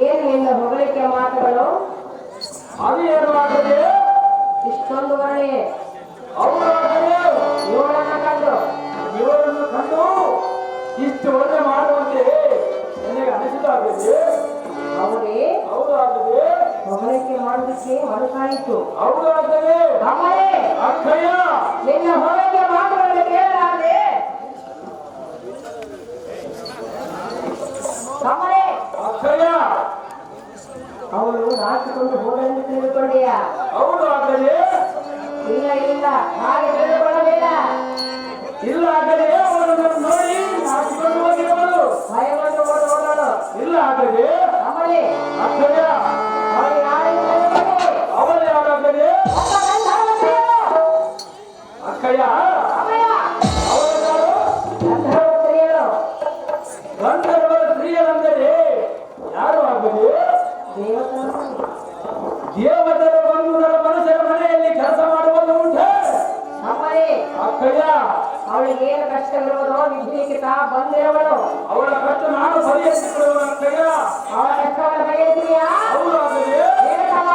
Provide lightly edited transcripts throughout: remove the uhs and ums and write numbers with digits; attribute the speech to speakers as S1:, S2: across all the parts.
S1: ಏನಿಲ್ಲ ಹೊಗಳಿಕೆ ಮಾತುಗಳು
S2: ಅದು ಏನು ಆಗದೆ
S1: ಇಷ್ಟೊಂದು ವರ್ಣಿ
S2: ಅವರಾಗದೆ
S1: ಇವರನ್ನು
S2: ಕಂಡು ಇಷ್ಟು ಒಳ್ಳೆ ಮಾಡುವಂತೆ ನನಗೆ ಅನಿಸಿದಾಗಿದೆ.
S1: ಅವರೇ
S2: ಹೌದಾಗದೆ
S1: ಹೊಗಳಿಕೆ ಮಾಡೋದಕ್ಕೆ ಮನಸ್ಸಾಯಿತು.
S2: ಹೌದಾಗದೆ ಅಕ್ಕಯ್ಯ
S1: ನಿನ್ನ ಹೊಗಳಿಕೆ ಮಾತುಗಳನ್ನು ಕೇಳಲಾದೆ
S2: ಅಕ್ಕಯ್ಯ
S1: ಅವಳು ನಾಚಿಕೊಂಡು ಹೋಗಲೆಂದು ತಿಳಿದುಕೊಂಡೆಯ?
S2: ಹೌದಾಗದೆ
S1: ಇಲ್ಲ ಇಲ್ಲ, ಹಾಗೆ ತಿಳಿದುಕೊಳ್ಳಬೇಡ.
S2: ಇಲ್ಲ ಆಗದೆ ಅವರನ್ನು ನೋಡಿ ನಾಚಿಕೊಂಡು ಹೋಗಿರುವಳು.
S1: ಭಯವನ್ನು ಓಡೋಡಲು
S2: ಇಲ್ಲ ಆಗದೆ
S1: ಅವಳೇ
S2: ಅಕ್ಕಯ್ಯ
S1: ಅವಳು ಯಾರೆಂದು ತಿಳಿದುಕೊಂಡೆ?
S2: ಅವಳು ಯಾರಾಗದೆ ಅಕ್ಕಯ್ಯ ಅವಳು
S1: ಗಂಧರ್ವ ಸ್ತ್ರೀಯರು.
S2: ಗಂಧರ್ವರ ಸ್ತ್ರೀಯರಂದರೆ ಯಾರು ಆಗದೆ ದೇವತರ ಬಂದು ನನ್ನ ಮನುಷ್ಯರ ಮನೆಯಲ್ಲಿ ಕೆಲಸ ಮಾಡುವುದು ಉಂಟೆ ಅಕ್ಕಯ್ಯ.
S1: ಅವಳಿಗೆ ಏನು ಕಷ್ಟವಿರುವುದೋ ನಿಧಿಲಿಖಿತ ಬಂದಿರುವಳು.
S2: ಅವಳ ಕಷ್ಟ ನಾನು ಪರಿಹರಿಸಿಕೊಳ್ಳುವ ಅಕ್ಕಯ್ಯ.
S1: ಅವಳ ಕಷ್ಟವನ್ನು ಬಗೆಹರಿಸಿದೆಯಾ?
S2: ಹೌದು ಆಗದೆ
S1: ಏನಮ್ಮ?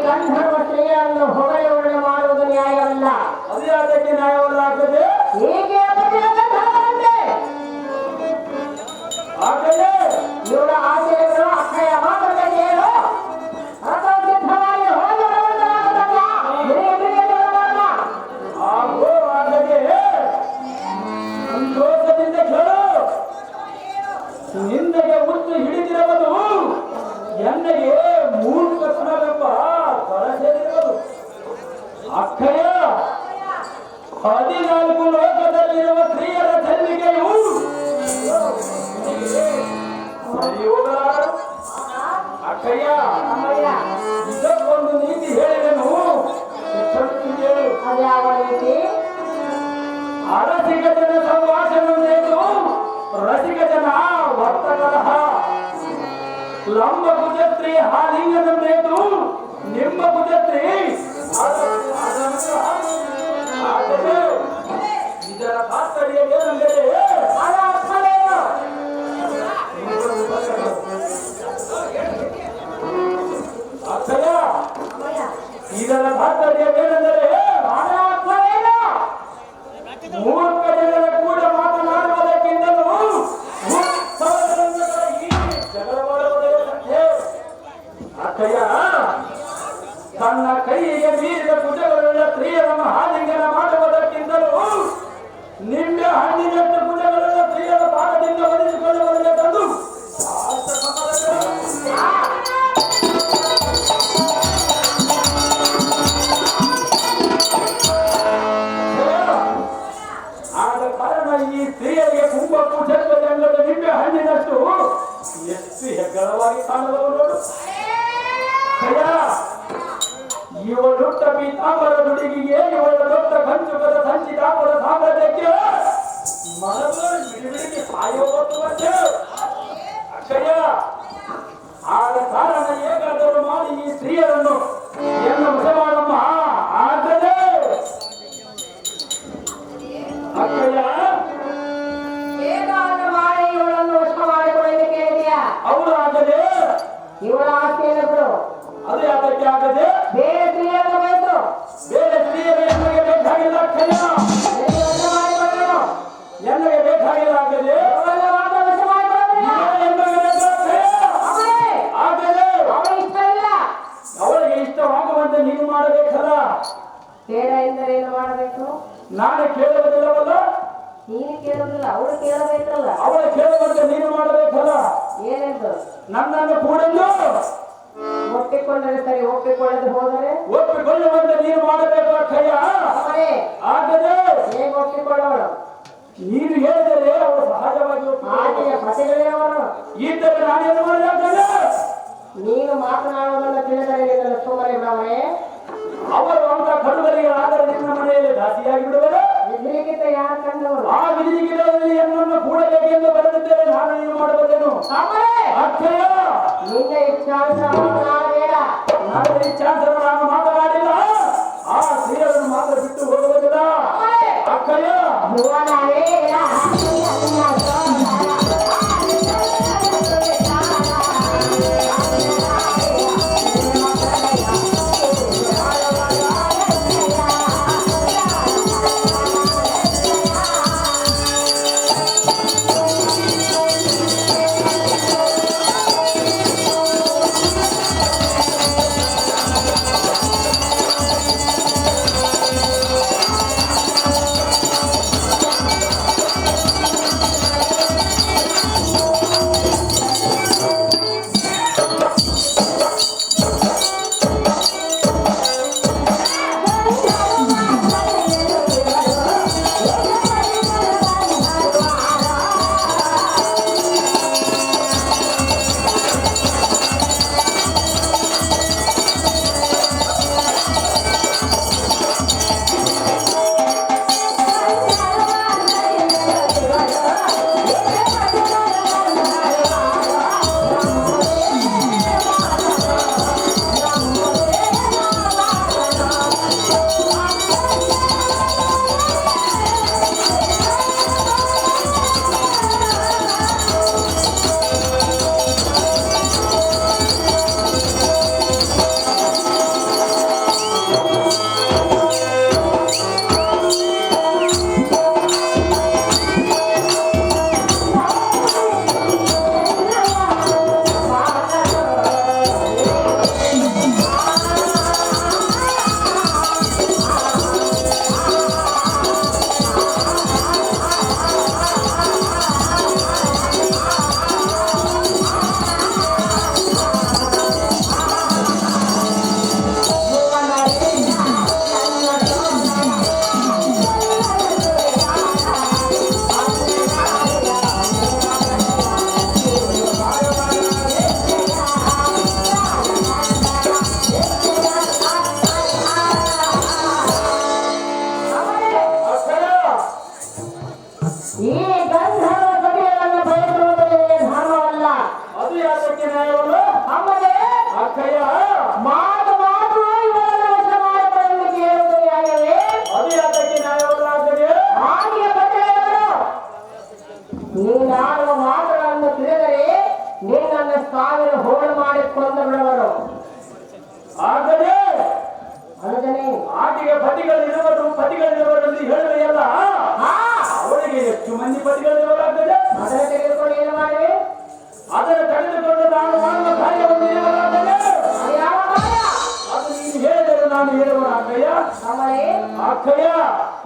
S1: ಗಂಧರ್ವ ಸ್ತ್ರೀಯನ್ನು ಹೊಗಳುವಳು ಮಾಡುವುದು ನ್ಯಾಯವಲ್ಲ.
S2: ಅದೇ ಅದಕ್ಕೆ ನ್ಯಾಯವಲ್ಲ ಆಗದೆ
S1: ಹೇಗೆ
S2: ಆಗದೆ
S1: ಇವಳ ಆಶಯಗಳು ಅಕ್ಷಯ ಮಾತುಕತೆ ಹೇಳು. ಸಿದ್ಧವಾಗಿ ಹೋಗಿ
S2: ಆಗೋ ಆಗದೆ ಸಂತೋಷದಿಂದ ಕೇಳು. ನಿಂದೆಗೆ ಮುತ್ತು ಹಿಡಿದಿರುವುದು ಎಣ್ಣೆಗೆ ಮೂರ್ಖತನವೆಂಬ ಕಳಸೆದಿರುವುದು ಅಕ್ಕಯ್ಯ. 14 ಲೋಕದಲ್ಲಿರುವ ಸ್ತ್ರೀಯರ ಜನ್ಮಿಗೆಯು ಅಕ್ಕಯ್ಯ. ಇದಕ್ಕೊಂದು ನೀತಿ ಹೇಳಿದನು,
S1: ಅದ್ಯಾವ ರೀತಿ?
S2: ಅರಸಿಕ ಜನ ಸಂಭಾಷಣೆಂದು ರಸಿಕ ಜನ ವರ್ತಕಲಹ ಲಂಬ ಕುಜತ್ರಿ ಹಾಲಿಂಗನೆಂದು ನಿಮ್ಮ ಕುಜತ್ರಿ ಇದರ ತಾತ್ಪರ್ಯ ಏನೆಂದರೆ ಅಕ್ಷಯ ಇದರ ತಾತ್ಪರ್ಯ ಏನೆಂದರೆ ಮೂರ್ಖ ಜನರ ಕೂಡ ಮಾತನಾಡುವುದಕ್ಕಿಂತಲೂ ಈ ಜಗಳ ಮಾಡುವುದೇ ಸಂಖ್ಯೆ ಅಕ್ಷಯ. ತನ್ನ ಕೈಗೆ ಮೀರಿದ ಭುಜಗಳುಳ್ಳ ಸ್ತ್ರೀಯರನ್ನು ಹಾಲಿಂಗನ ಮಾಡುವುದಕ್ಕಿಂತಲೂ ನಿಂಬೆ ಹಣ್ಣಿನಷ್ಟು ಭುಜಗಳುಳ್ಳ ಸ್ತ್ರೀಯರ ಪಾದದಿಂದ ಒಲಿಸಿಕೊಳ್ಳುವುದಕ್ಕೆ ತಂದು ಆದ ಕಾರಣ ಈ ಸ್ತ್ರೀಯರಿಗೆ ಕುಂಭಕ್ಕೂ ಜನ್ಮದ ನಿಂಬೆ ಹಣ್ಣಿನಷ್ಟು ಎಷ್ಟು ಹೆಗ್ಗಳವಾಗಿ ಕಾಣುವುದು ನೋಡು. ಇವಳುಟ್ಟ ಪೀತಾಂಬರ ನುಡಿಗಿಗೆ ಇವಳ ದೊಡ್ಡ ಕಂಚುಕದ ಸಂಚಿತಾಂಬರ ಸಾಮ್ರಾಜ್ಯಕ್ಕೆ ಮನಗಳು ಬಿಡಿಬಿಡಿಗೆ ಸಾಯೋವತ್ತುವಂತೆ ಅಕ್ಷಯ. ಆದ ಕಾರಣ ಹೇಗಾದರೂ ಮಾಡಿ ಈ ಸ್ತ್ರೀಯರನ್ನು ಏನು ವಶ ಮಾಡಮ್ಮ ಆದರೆ ಅಕ್ಷಯ
S1: ಹೇಗಾದರೂ ಮಾಡಿ ಇವಳನ್ನು ವಶ ಮಾಡಿಕೊಳ್ಳಲು ಕೇಳಿದೆಯಾ?
S2: ಅವಳು ಆಗದೆ
S1: ಇವಳ ಆಸೆಯನ್ನು ಬಿಡು.
S2: ಅದು ಯಾತಕ್ಕೆ ಆಗದೆ
S1: ಬೇರೆ ಸ್ತ್ರೀಯರನ್ನು ಬಯಸು.
S2: ಬೇರೆ ಸ್ತ್ರೀಯರ ಬೇಕಾಗಿಲ್ಲ ಅಕ್ಷಯ.
S1: ವಶ ಮಾಡಿಕೊಳ್ಳಲು
S2: ನೀನು ಮಾಡಬೇಕಲ್ಲ.
S1: ಬೇಡ ಎಂದರೆ ಏನು ಮಾಡಬೇಕು?
S2: ನಾನು ಕೇಳುವುದಿಲ್ಲವಲ್ಲ.
S1: ನೀನು ಕೇಳುವುದಿಲ್ಲ, ಅವಳು ಕೇಳಬೇಕಲ್ಲ.
S2: ಅವಳ ಕೇಳುವಂತೆ ನೀನು ಮಾಡಬೇಕಲ್ಲ.
S1: ಏನೆಂದು?
S2: ನನ್ನನ್ನು ಕೂಡಲು
S1: ಒಪ್ಪಿಕೊಂಡರೆ ಸರಿ, ಒಪ್ಪಿಕೊಳ್ಳದೆ ಹೋದರೆ
S2: ಒಪ್ಪಿಕೊಳ್ಳುವಂತೆ ನೀನು ಮಾಡಬೇಕು ಅಕ್ಕಯ್ಯ. ಆದರೆ
S1: ಹೇಗೆ ಒಪ್ಪಿಕೊಳ್ಳೋಳು?
S2: ನೀನು ಹೇಳಿದರೆ ಅವಳು ಸಹಜವಾಗಿ
S1: ಆಕೆಯ ಪತಿಗಳೇನವರು?
S2: ಇದ್ದರೆ ನಾನೇನು ಮಾಡಲಾಗಲ್ಲ.
S1: ನೀನು ಮಾತನಾಡುವುದನ್ನು ತಿಳಿದರೆ ನಿನ್ನನ್ನು ಸುಮ್ಮನೆ ಬಿಡವೇ?
S2: ಅವರು ಅಂತ ಕಡುಗರಿಗೆ ಆದರೆ ನಿನ್ನ ಮನೆಯಲ್ಲಿ ದಾಸಿಯಾಗಿ ಬಿಡುವರು.
S1: ವಿಧಿಲಿಖಿತ ಯಾರು ಕಂಡವರು?
S2: ಆ ವಿಧಿಲಿಖಿತದಲ್ಲಿ ಎನ್ನನ್ನು ಕೂಡಬೇಕೆಂದು ಬರೆದಿದ್ದೇನೆ. ನಾನು ಏನು ಮಾಡಬಹುದೇನು? ಅಕ್ಕಯ್ಯ,
S1: ನಿನ್ನ ಇಚ್ಛಾನುಸಾರ ಮಾತನಾಡಬೇಡ.
S2: ನನ್ನ ಇಚ್ಛಾನುಸಾರ ನಾನು ಮಾತನಾಡಿಲ್ಲ. ಆ ಸ್ತ್ರೀಯರನ್ನು ಮಾತ್ರ ಬಿಟ್ಟು ಹೋಗುವುದಿಲ್ಲ ಅಕ್ಕಯ್ಯ.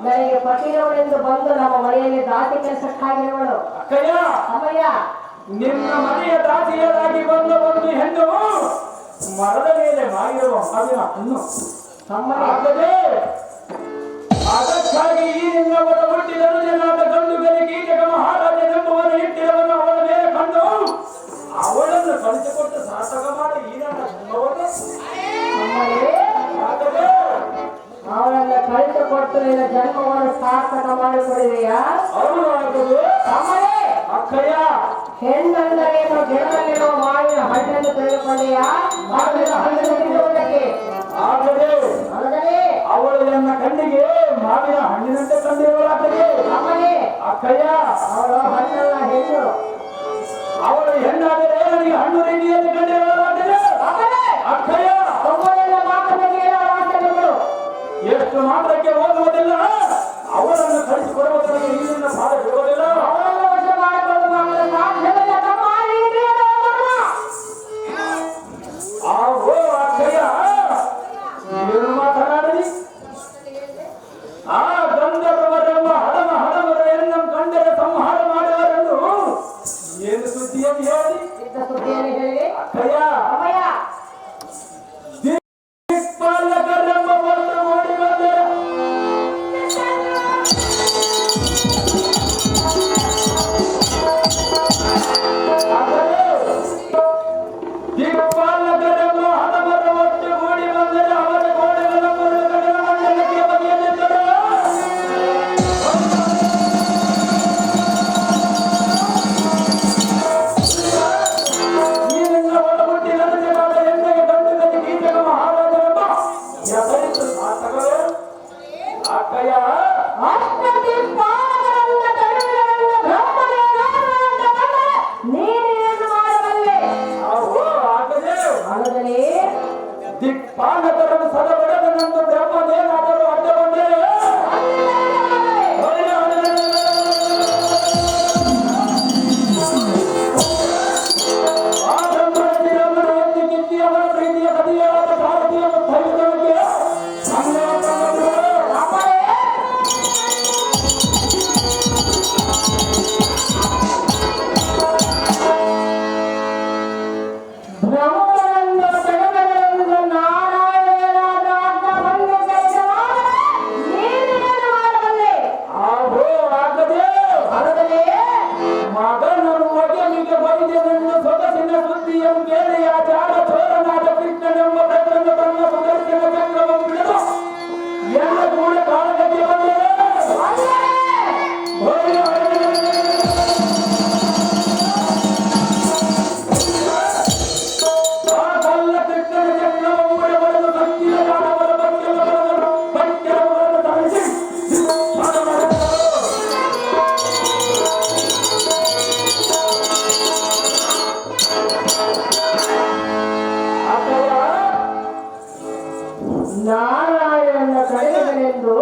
S1: ನನಗೆ ಪತಿರವಳೆಂದು ಬಂದು ನಮ್ಮ ಮನೆಯಲ್ಲಿ ದಾಸಿ ಕೆಲಸಕ್ಕಾಗಿರುವಳು. ಅಮ್ಮಯ್ಯ,
S2: ನಿನ್ನ ಮನೆಯ ದಾಸಿಯರಾಗಿ ಬಂದ ಒಂದು ಹೆಣ್ಣು ಮರದ ಮೇಲೆ ಮಾಡಿರುವ ಮಾವಿನ ಹಣ್ಣು. ಅದಕ್ಕಾಗಿ ಈ ನಿನ್ನವರ ಹುಟ್ಟಿದರು ಜನಾದ ಗಂಡುಗಳಿಗೆ ಜಗ ಮಹಾರಾಜನೆಂಬುವನು ಇಟ್ಟಿರುವನು ಅವಳ ಮೇಲೆ ಕಂಡು ಅವಳನ್ನು ಕಳಿಸಿಕೊಟ್ಟು ಸಾರ್ಥಕ ಮಾಡಿ ಈ ನನ್ನ ಹೆಣ್ಣವನು
S1: ಅವಳನ್ನು ಕಳಿಸಿಕೊಟ್ಟು ನಿನ್ನ ಜನ್ಮವನ್ನು ಸಾರ್ಥಕ ಮಾಡಿಕೊಡಿದೆಯಾ?
S2: ಅಕ್ಕಯ್ಯ,
S1: ಹೆಣ್ಣಂದರೇನು ಗಿಡದಲ್ಲಿರುವ ಮಾವಿನ ಹಣ್ಣನ್ನು ತೆಗೆದುಕೊಂಡೆಯಾ? ಮಾವಿನ ಹಣ್ಣನ್ನು ತಿನ್ನುವುದಕ್ಕೆ
S2: ಅವಳು ನನ್ನ ಕಣ್ಣಿಗೆ ಮಾವಿನ ಹಣ್ಣಿನಂತೆ ಕಂಡಿರುವಳಾಗಲಿ. ಅಕ್ಕಯ್ಯ,
S1: ಅವಳು ಹಣ್ಣಲ್ಲ, ಹೆಣ್ಣು.
S2: ಅವಳು ಹೆಣ್ಣಾದರೆ ನನಗೆ ಹಣ್ಣು ರೀತಿಯಲ್ಲಿ ಕಂಡಿರುವಳಾಗಲಿ. ಅಕ್ಕಯ್ಯ, ಎಷ್ಟು ಮಾತ್ರಕ್ಕೆ ಹೋಗುವುದಿಲ್ಲ. ಅವಳನ್ನು ಕಳಿಸಿಕೊಡುವುದಕ್ಕೆ ಈಗಿನ ಪಾದ ಬಿಡುವುದಿಲ್ಲ.
S1: ಅವಳನ್ನು ವಶ ಮಾಡಿಕೊಂಡು ಸಾಧ್ಯವಿಲ್ಲ.
S2: ಅಕ್ಕಯ್ಯ, ಸಾರ್ಥಕವೇ ಅಕ್ಕಯ್ಯ
S1: ಅಷ್ಟದಿಕ್ಪಾಲಕರನ್ನ ತಡೆಯುವುದರಿಂದ ಬ್ರಹ್ಮದೇವರನ್ನ ಬಂದರೆ ನೀನೇನು ಮಾಡಬಲ್ಲೆ? ಅಲ್ಲದೆ
S2: ದಿಕ್ಪಾಲಕರನ್ನು ಸದಬಡದ ನಂದು ಬ್ರಹ್ಮದೇನಾದರೂ ಅಡ್ಡ ಬಂದರೆ
S1: ನಾರಾಯಣನ ಕಡೆಗಳೆಂದು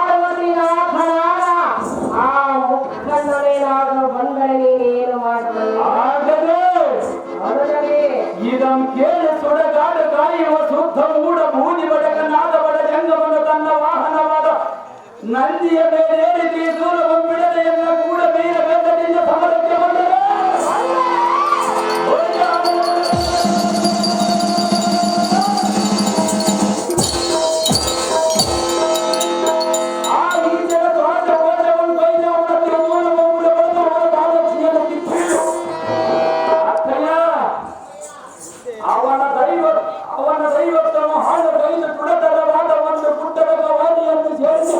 S1: ಪಾರ್ವತಿನಾಥನಾದ ಆ ಮುಖಂಡನೇನಾದರೂ ಬಂದರೆ ನೀನೇನು ಮಾಡಬಲ್ಲೆ?
S2: ಇದಂ ಕೇಳಿ ಸುಡಗಾಡು ಕಾಯುವ ಶುದ್ಧ ಮೂಡ ಬೂದಿ ಬಡಗನಾದ ಬಡ ಜಂಗಮನು ತನ್ನ ವಾಹನವಾದ ನಂದಿಯ ಮೇಲೆ ಏರಿಕೆ ದೂರವ ಬಿಡದೆಯನ್ನ ಕೂಡ ವೀರ ಬೆಂದದಿಂದ ಸಮರಕ್ಕೆ ಬಂದರೆ ಅವನ ದೈವತ್ವನು ಹಾಳು ಕೈದು ತುಡತರವಾದ ಒಂದು ಗುಡ್ಡದ ವಾದಿಯನ್ನು ಸೇರಿಸಿ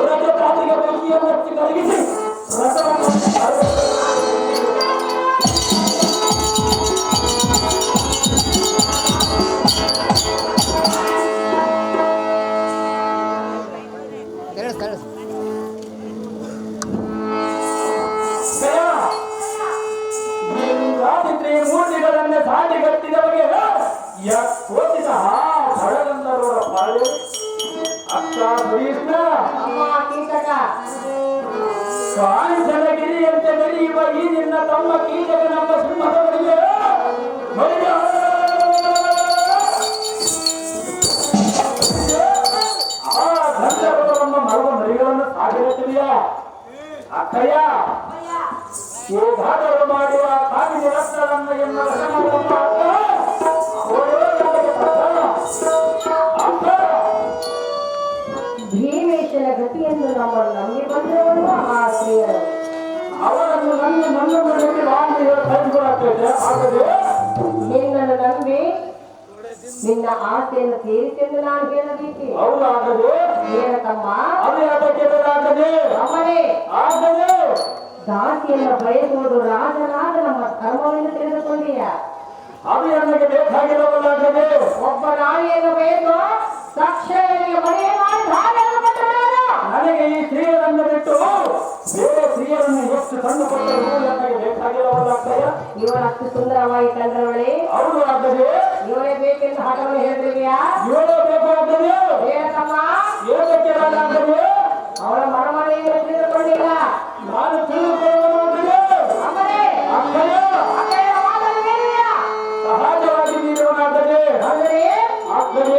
S2: ರಜತಾದಿಗೆ ಬೆಂಕಿಯನ್ನು ಹಚ್ಚಿ ಕರಗಿಸಿ ರಥವನ್ನು ಮೂರ್ತಿಗಳನ್ನೇ ಸಾಟಿಗಟ್ಟಿದವರಿಗೆ ಕೋಟಿದ ಹೊರಗಂದರವರ ಪಾಳು ಅಕ್ಕ ಕೃಷ್ಣ ಕಾಂಚನಗಿರಿಯಂತೆ ಮೆರೆಯುವ ಈ ನಿನ್ನ ತಮ್ಮ ಕೀಚಕ ನಮ್ಮ ಸಿಂಹದವರಿಗೆ ಆ ಗಂಧರ್ವರನ್ನು ಮರವ ಮರಿಗಳನ್ನು ಸಾಗಿರುತ್ತಿದೆಯ ಅಕ್ಕಯ್ಯ ಹೇಗಾದರೂ ಮಾಡುವ ಕಾಮಿನಿ ರತ್ನವನ್ನು ಎನ್ನುವ ಶ್ರಮವನ್ನು
S1: ಭೀಮೇಶನ ಗತಿಯನ್ನು ನಮ್ಮನ್ನು ನಂಬಿ ಬಂದವರು ಆ ಸ್ತ್ರೀಯರು.
S2: ಅವರನ್ನು ನನ್ನನ್ನು ನಂಬಿ ರಾಮನಿಗೆ ಕೈಗೊಳ್ಳಾಗ್ತದೆ. ಆಗದೆ
S1: ನಿನ್ನನ್ನು ನಂಬಿ ನಿನ್ನ ಆಸೆಯನ್ನು ತೀರಿಸೆಂದು ನಾನು ಹೇಳಬೇಕು.
S2: ಅವರಾಗದೆ
S1: ಏನಕ್ಕಮ್ಮ?
S2: ಅದೇ ಅದಕ್ಕೆ ಆಗದೆ
S1: ಅಮ್ಮನೇ
S2: ಆಗದೆ
S1: ದಾಸಿಯನ್ನು ಬಯಸುವುದು ರಾಜನಾದ ನಮ್ಮ ಧರ್ಮವನ್ನು ತಿಳಿದುಕೊಂಡೀಯ.
S2: ಅದು ನನಗೆ ಬೇಕಾಗಿರಬಲ್ಲಾಗದೆ
S1: ಒಬ್ಬ ನಾಯಿಯನ್ನು ಬಯಸು ತಕ್ಷಣಕ್ಕೆ ಮನೆಯ ಮಾಡಿ
S2: ನನಗೆ ಈ ಸ್ತ್ರೀಯರನ್ನು ಬಿಟ್ಟು ಬೇರೆ ಸ್ತ್ರೀಯರನ್ನು ಎಷ್ಟು ತಂದು ಕೊಟ್ಟರು ನನಗೆ ಬೇಕಾಗಿರಬಲ್ಲಾಗ್ತಯ.
S1: ಇವರಷ್ಟು ಸುಂದರವಾಗಿ ಕಂಡವಳೆ
S2: ಅವರು ಆಗದೆ
S1: ಇವರೇ ಬೇಕೆಂದು ಹಠವನ್ನು ಹೇಳ್ತಿದೆಯಾ?
S2: ಇವರೇ ಬೇಕು ಆಗದೆ
S1: ಏನಕ್ಕಮ್ಮ?
S2: ಏನಕ್ಕೆ ಆಗದೆ
S1: ಅವಳ ಮನಮನೆಯನ್ನು ತಿಳಿದುಕೊಂಡಿಲ್ಲ.
S2: ನಾನು ತಿಳಿದುಕೊಳ್ಳುವುದಾಗದೆ
S1: ಅಮ್ಮನೇ
S2: ಅಕ್ಕಯ್ಯ
S1: ಅಕ್ಕಯ್ಯ ಮಾತನ್ನು ಹೇಳಿದೆಯ?
S2: ಸಹಜವಾಗಿ ನೀಡುವನಾಗದೆ
S1: ಅಂದರೆ
S2: ಆಗದೆ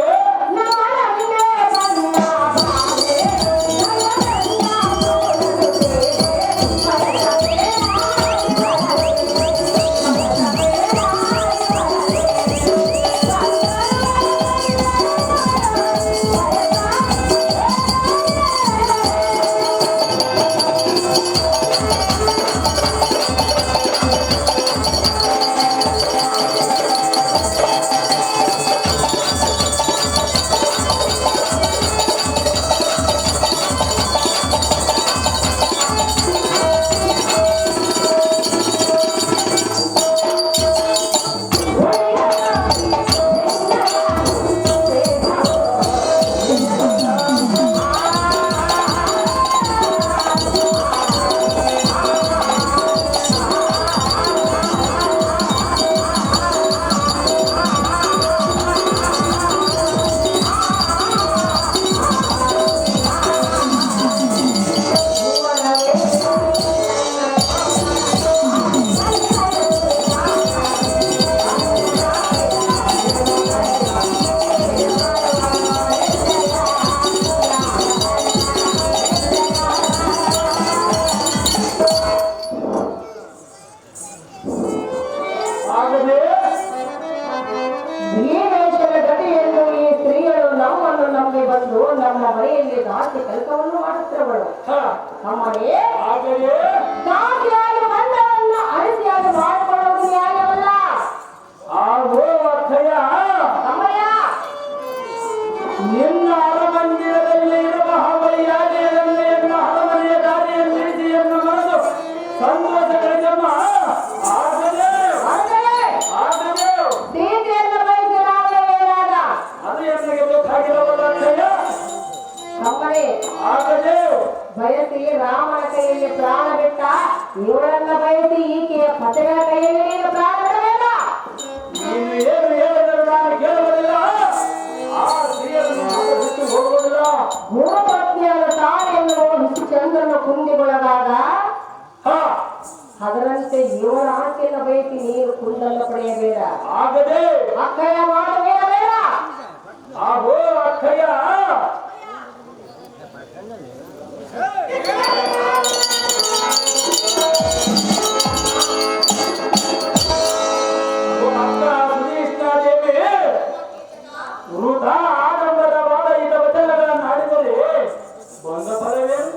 S2: ಆಗದೆ
S1: ಭೀಮೇಶ್ವರ ಗತಿಯನ್ನು ಈ ಸ್ತ್ರೀಯರು ನಮ್ಮನ್ನು ನಂಬಿ ಬಂದು ನಮ್ಮ ಮನೆಯಲ್ಲಿ ದಾಸಿ ಕೆಲಸವನ್ನು ಮಾಡುತ್ತಿರುವಳು. ನಮ್ಮನೆ
S2: ಆಗದೆ
S1: ದಾಸಿಯಾಗಿ ಬಂದವನ್ನ ಅರಿಸಿಯಾಗಿ ಮಾಡಿಕೊಳ್ಳುವುದು ನ್ಯಾಯವಲ್ಲ.
S2: ಆಗೋ ಅಕ್ಷಯ
S1: ನಮ್ಮಯ್ಯ
S2: ನಿನ್ನ ಅರಮಂದಿರದಲ್ಲಿ ಇರುವ ಹವಳಿಯಾದಿಯಲ್ಲಿ ಎನ್ನ ಅರಮನೆಯ ದಾರಿಯನ್ನು ನಿಲ್ಲಿಸಿ ಎನ್ನ ಮನಸ್ಸು ಸಂತೋಷಗಳಿಸಮ್ಮ. ಆಗದೆ ಆಗದೆ
S1: ಸೀತೆಯನ್ನು ಬಯಸಿ ರಾಮನೇನಾದ
S2: ಅದು ಎನ್ನಗೆ ಬೇಕಾಗಿರವಲ್ಲ ಅಕ್ಷಯ.
S1: ನಮ್ಮನೆ
S2: ಆಗದೆ
S1: ಬಯಸಿ ರಾಮನ ಕೈಯಲ್ಲಿ ಪ್ರಾಣ ಬಿಟ್ಟ ಇವಳನ್ನ ಬಯಸಿ ಈಕೆಯ ಪತಿಗಳ ಕೈಯಲ್ಲಿ ನೀನು ಪ್ರಾಣ ಬಿಡಬೇಡ.
S2: ನೀನು ಏನು ಹೇಳಿದರೂ ನಾನು ಕೇಳುವುದಿಲ್ಲ. ಆ ಸ್ತ್ರೀಯನ್ನು ನಾನು ಬಿಟ್ಟು ಹೋಗುವುದಿಲ್ಲ.
S1: ಮೂಪತ್ನಿಯಾದ ತಾಯಿಯನ್ನು ಮೋಹಿಸಿ ಚಂದ್ರನ ಕುಂದಿಗೊಳಗಾದ
S2: ಹ
S1: ಅದರಂತೆ ಇವರ ಆಸೆಯನ್ನು ಬಯಸಿ ನೀನು ಕುಂದನ್ನು ಪಡೆಯಬೇಡ.
S2: ಆಗದೆ
S1: ಅಕ್ಕಯ್ಯ ಮಾಡಬೇಡ.
S2: ಆಗೋ ಅಕ್ಷಯ ಸುಧೀಷ್ಣಾದೇವಿ ವೃಥ ಆಡಂಬರ ಬಾಧರಿತ ವಚನಗಳನ್ನು ಆಡಿದರೆ ಬಂದ ಫಲವೇನು?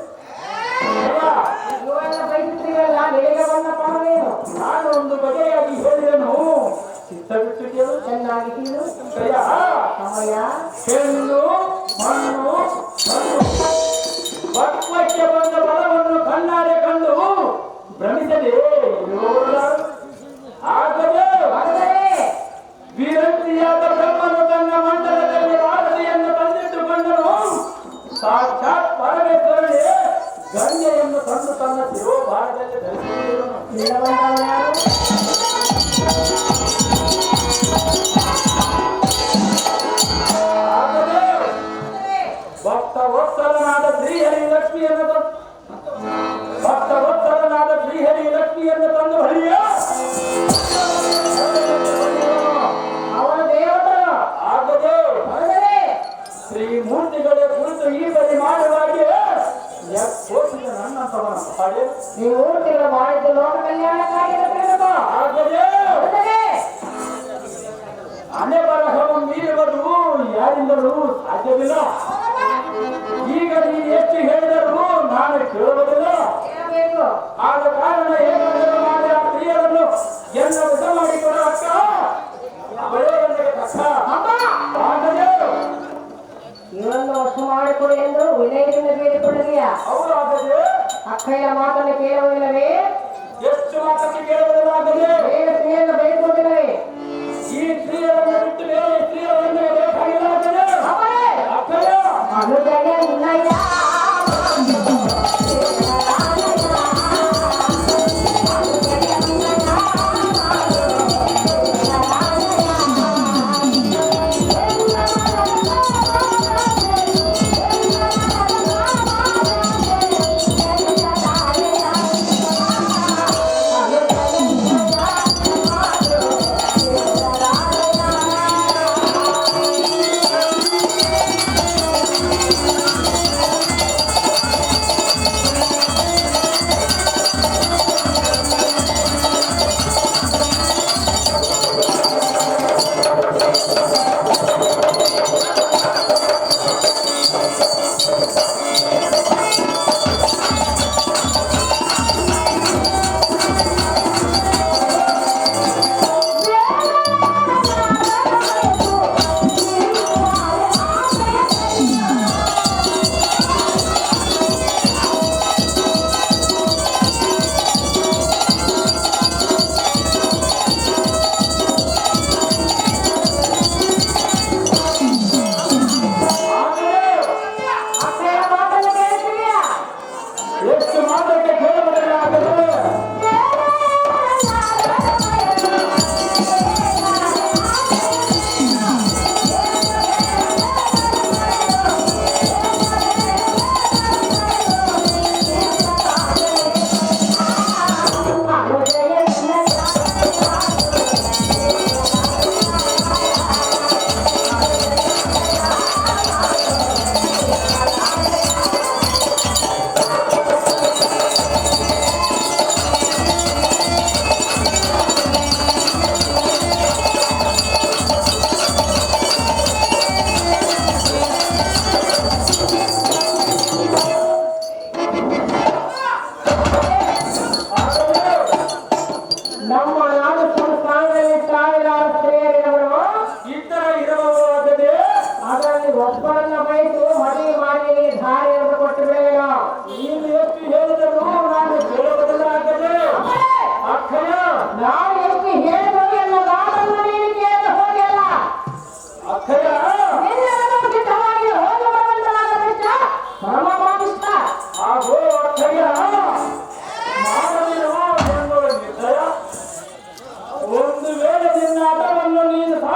S1: ಇವಳನ್ನ ಬಯಸುತ್ತೀರಲ್ಲ ನಿನಗೆ ಬಂದ ಫಲವೇನು?
S2: ನಾನು ಒಂದು ಬಗೆಯಾಗಿ ಹೇಳಿದನು, ಚಿತ್ತ ಬಿಟ್ಟು ಕೇಳು.
S1: ಚೆನ್ನಾಗಿ ತಿಳಿದು
S2: ಜಯ
S1: ಸಮಯ
S2: ಹೆಣ್ಣು ಮಣ್ಣು ಮಣ್ಣು ಪಕ್ವಕ್ಕೆ ಬಂದ ಫಲವನ್ನು ಕಣ್ಣಾರೆ ಕಂಡು ಭ್ರಮಿಸದೆ ಇರುವವರಲ್ಲ. ಆಗದೆ ವಿರಂತಿಯಾದ ಬ್ರಹ್ಮನು ತನ್ನ ಮಂಡಲದಲ್ಲಿ ಭಾರತಿಯನ್ನು ತಂದಿಟ್ಟುಕೊಂಡನು. ಸಾಕ್ಷಾತ್ ಪರಮೇಶ್ವರನೇ ಗಂಗೆಯನ್ನು ತಂದು ತನ್ನ ಶಿರೋಭಾರದಲ್ಲಿ ಧರಿಸಿದನು.
S1: ಇಲ್ಲವಂದವನು ಯಾರು?
S2: ಆಗದೆ ಭಕ್ತ ವತ್ಸಲನಾದ ಶ್ರೀಹರಿ ಲಕ್ಷ್ಮಿಯನ್ನು ಭಕ್ತ ವತ್ಸಲನಾದ ಶ್ರೀಹರಿ ಲಕ್ಷ್ಮಿಯನ್ನು ತಂದು ಹರಿಯ
S1: ಅವನ ದೇವತನ
S2: ಆಗದೆ
S1: ಹೊರಗಡೆ
S2: ಶ್ರೀಮೂರ್ತಿಗಳ ಕುರಿತು ಈ ಬಳಿ ಮಾಡುವಾಗೆ ಕೋಟಿಗೆ ನನ್ನಂತವನ ಹಾಗೆ
S1: ಈ ಮೂರ್ತಿಗಳು ಮಾಡಿದ್ದು ಲೋಕ ಕಲ್ಯಾಣಕ್ಕಾಗಿ ತಿಳಿದುಕೋ.
S2: ಆಗದೆ
S1: ಹೊರಗಡೆ
S2: ಹಣೆ ಬರಹವನ್ನು ಮೀರುವುದು ಯಾರಿಂದಲೂ ಸಾಧ್ಯವಿಲ್ಲ. ಈಗ ನೀನು ಎಷ್ಟು ಹೇಳಿದರೂ ನಾನು ಕೇಳುವುದಿಲ್ಲ.
S1: ಹೇಳಬೇಕು.
S2: ಆದ ಕಾರಣ ಏನಾದರೂ ಮಾಡಿ ಆ ಸ್ತ್ರೀಯರನ್ನು ಎಲ್ಲ ವಶ ಮಾಡಿಕೊಡ ಅಕ್ಕ. ಅವಳೇ ನನಗೆ ತಕ್ಕ.
S1: ಅಮ್ಮ
S2: ಆಗದೆ
S1: ಇವರನ್ನು ವಶ ಮಾಡಿಕೊಡು ಎಂದು ವಿನಯದಿಂದ ಬೇಡಿಕೊಳ್ಳದೆಯಾ?
S2: ಅವರು ಆಗದೆ
S1: ಅಕ್ಕಯ್ಯ ಮಾತನ್ನು ಕೇಳುವುದಿಲ್ಲವೇ?
S2: ಎಷ್ಟು ಮಾತಕ್ಕೆ ಕೇಳುವುದಿಲ್ಲಾಗದೆ
S1: ಬೇಗ ಸ್ತ್ರೀಯನ್ನು ಬಯಸುವುದಿಲ್ಲವೇ?
S2: ಈ ಸ್ತ್ರೀಯರನ್ನು ಬಿಟ್ಟು ಬೇರೆ ಸ್ತ್ರೀಯರನ್ನು ಬೇಕಾಗಿಲ್ಲ ಆಗದೆ
S1: ಅವರೇ
S2: ಅಕ್ಕಯ್ಯ
S1: ಅನುಜಯ ನಿನ್ನಯ್ಯ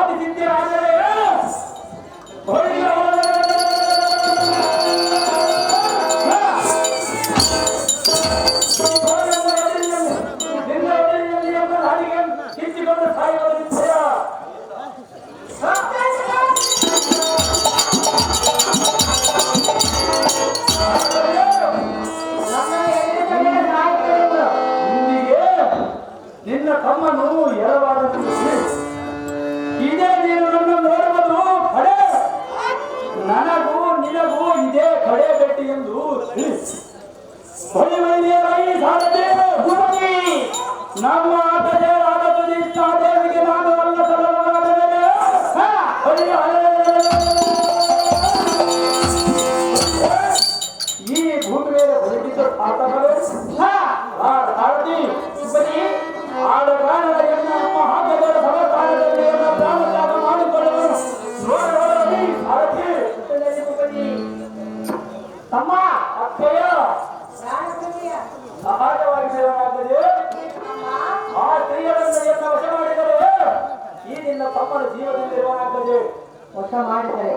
S2: ಆದಿಸಿದ್ಧರಾದರೆ ಕಿಚ್ಚಿಕೊಂಡು ಸಾಯುವ ನಿಶ್ಚಯ. ಇಂದಿಗೆ ನಿನ್ನ ತಮ್ಮನು ಎರವಾದ ಇದೇ ನೀನು ನನ್ನ ನೋಡುವುದು ಕಡೆ, ನನಗೂ ನಿನಗೂ ಇದೇ ಕಡೆ ಭೇಟಿ ಎಂದು ನಮ್ಮ ಆಟದೇವರಾದ ದೇವಿಗೆ ನಾನು ಅಲ್ಲ ಸಲವಾದ ಈ ಭೂಮಿ ಮೇಲೆ ಬದುಕಿದ್ದ ಆಟಗಳು ಆಡ ಕಾರಣದ ಎನ್ನ ನಮ್ಮ ಹಾಕದರ ಸಮಸ್ಥಾನದಲ್ಲಿ ಎನ್ನ ಪ್ರಾಣ ತ್ಯಾಗ ಮಾಡಿಕೊಳ್ಳುವನು ನೋಡವರಲ್ಲಿ ಸಾರಥಿ
S1: ತಮ್ಮ
S2: ಅಕ್ಷಯ ಸಹಜವಾಗಿ ಸೇವನಾಗದೆ ಆ ಸ್ತ್ರೀಯರನ್ನು ಎನ್ನ ವಶ ಮಾಡಿದರೆ ಈ ನಿನ್ನ ತಮ್ಮನ ಜೀವನದಲ್ಲಿರುವನಾಗದೆ
S1: ವಶ ಮಾಡಿದರೆ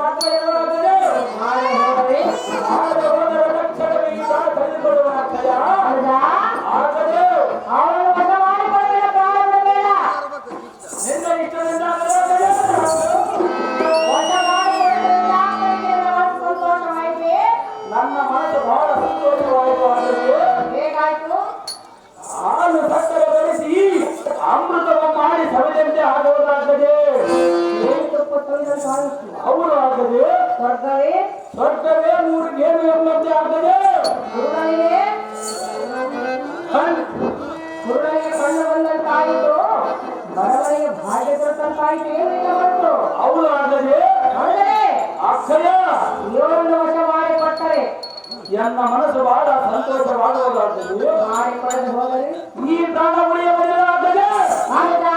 S2: ಮಾತ್ರ ಇರುವನಾಗದೆ ಮಾಡದೆ ಹೋದರೆ ತಕ್ಷಣವೇ ಈ ಪ್ರಾಣ ಕಳೆದುಕೊಳ್ಳುವನಾಗ್ತಯ ಆಗದೆ
S1: ಅವರನ್ನು ವಶ ಮಾಡಿಕೊಳ್ಳಬೇಡ, ಪ್ರಾರಂಭ ಬೇಡ.
S2: ನಿನ್ನ ಇಷ್ಟದಿಂದ
S1: ವಶ ಮಾಡಿಕೊಳ್ಳುವುದರಿಂದ ಸಂತೋಷವಾಯಿತೆ.
S2: ನನ್ನ ಮನಸ್ಸು ಬಹಳ ಸಂತೋಷವಾಯಿತು. ಆದರೆ
S1: ಹೇಗಾಯ್ತು?
S2: ಹಾಲು ಸಕ್ಕರೆ ಬೆಳೆಸಿ ಅಮೃತವ ಮಾಡಿ ಸವಿದಂತೆ ಆಗುವುದಾಗದೆ ಅವರು ಆಗದೆ ಸ್ವರ್ಗವೇ ಮೂರಿಗೇನು ಎಂಬಂತೆ ಆಗದೆ
S1: ಕುರುಡನಿಗೆ ಕಣ್ಣು ಬಂದಂತಾಯಿತು, ಬಡವನಿಗೆ ಭಾಗ್ಯ ಕೊಟ್ಟಂತಾಯಿತು. ಏನಿಲ್ಲ ಬಂತು
S2: ಅವರು ಆಗದೆ
S1: ಆದರೆ
S2: ಅಕ್ಷಯ
S1: ಇವರನ್ನು ವಶ ಮಾಡಿಕೊಟ್ಟರೆ
S2: ಎನ್ನ ಮನಸ್ಸು ಬಹಳ ಸಂತೋಷವಾಗುವುದಾಗದೆ
S1: ಮಾಡಿಕೊಳ್ಳದೆ ಹೋದರೆ
S2: ಈ ಪ್ರಾಣ ಉಳಿಯಬಾರದಾಗದೆ
S1: ಹೌದಾ?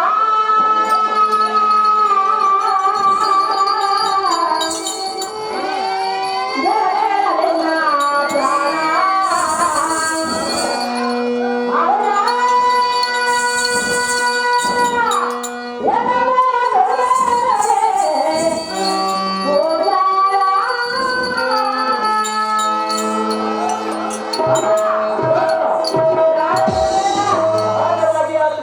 S2: ಸಹಜವಾಗಿ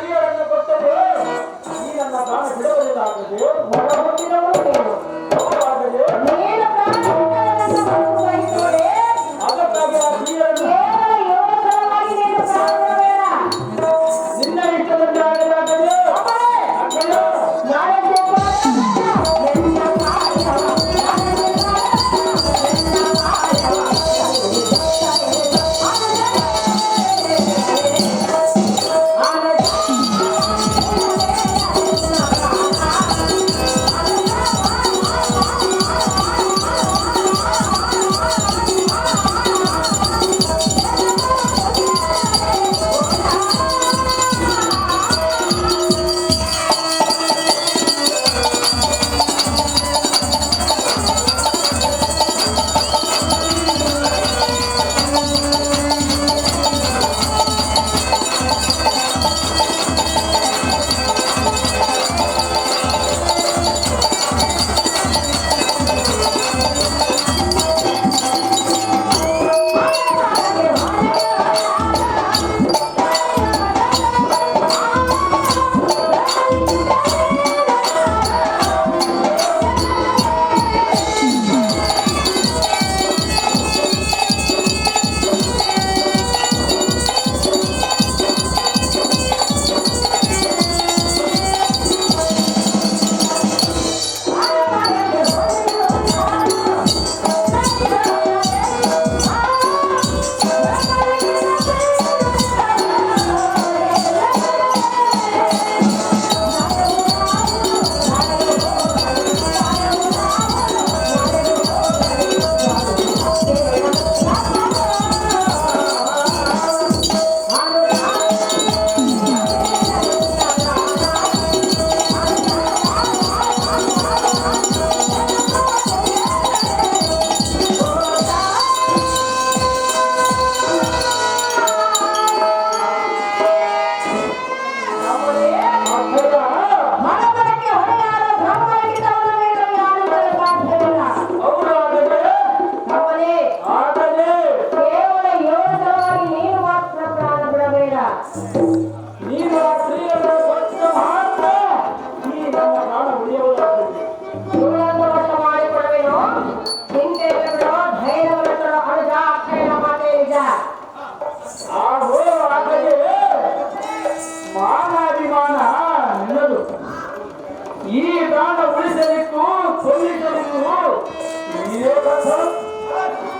S2: ಇದೇ ಕಥೆ.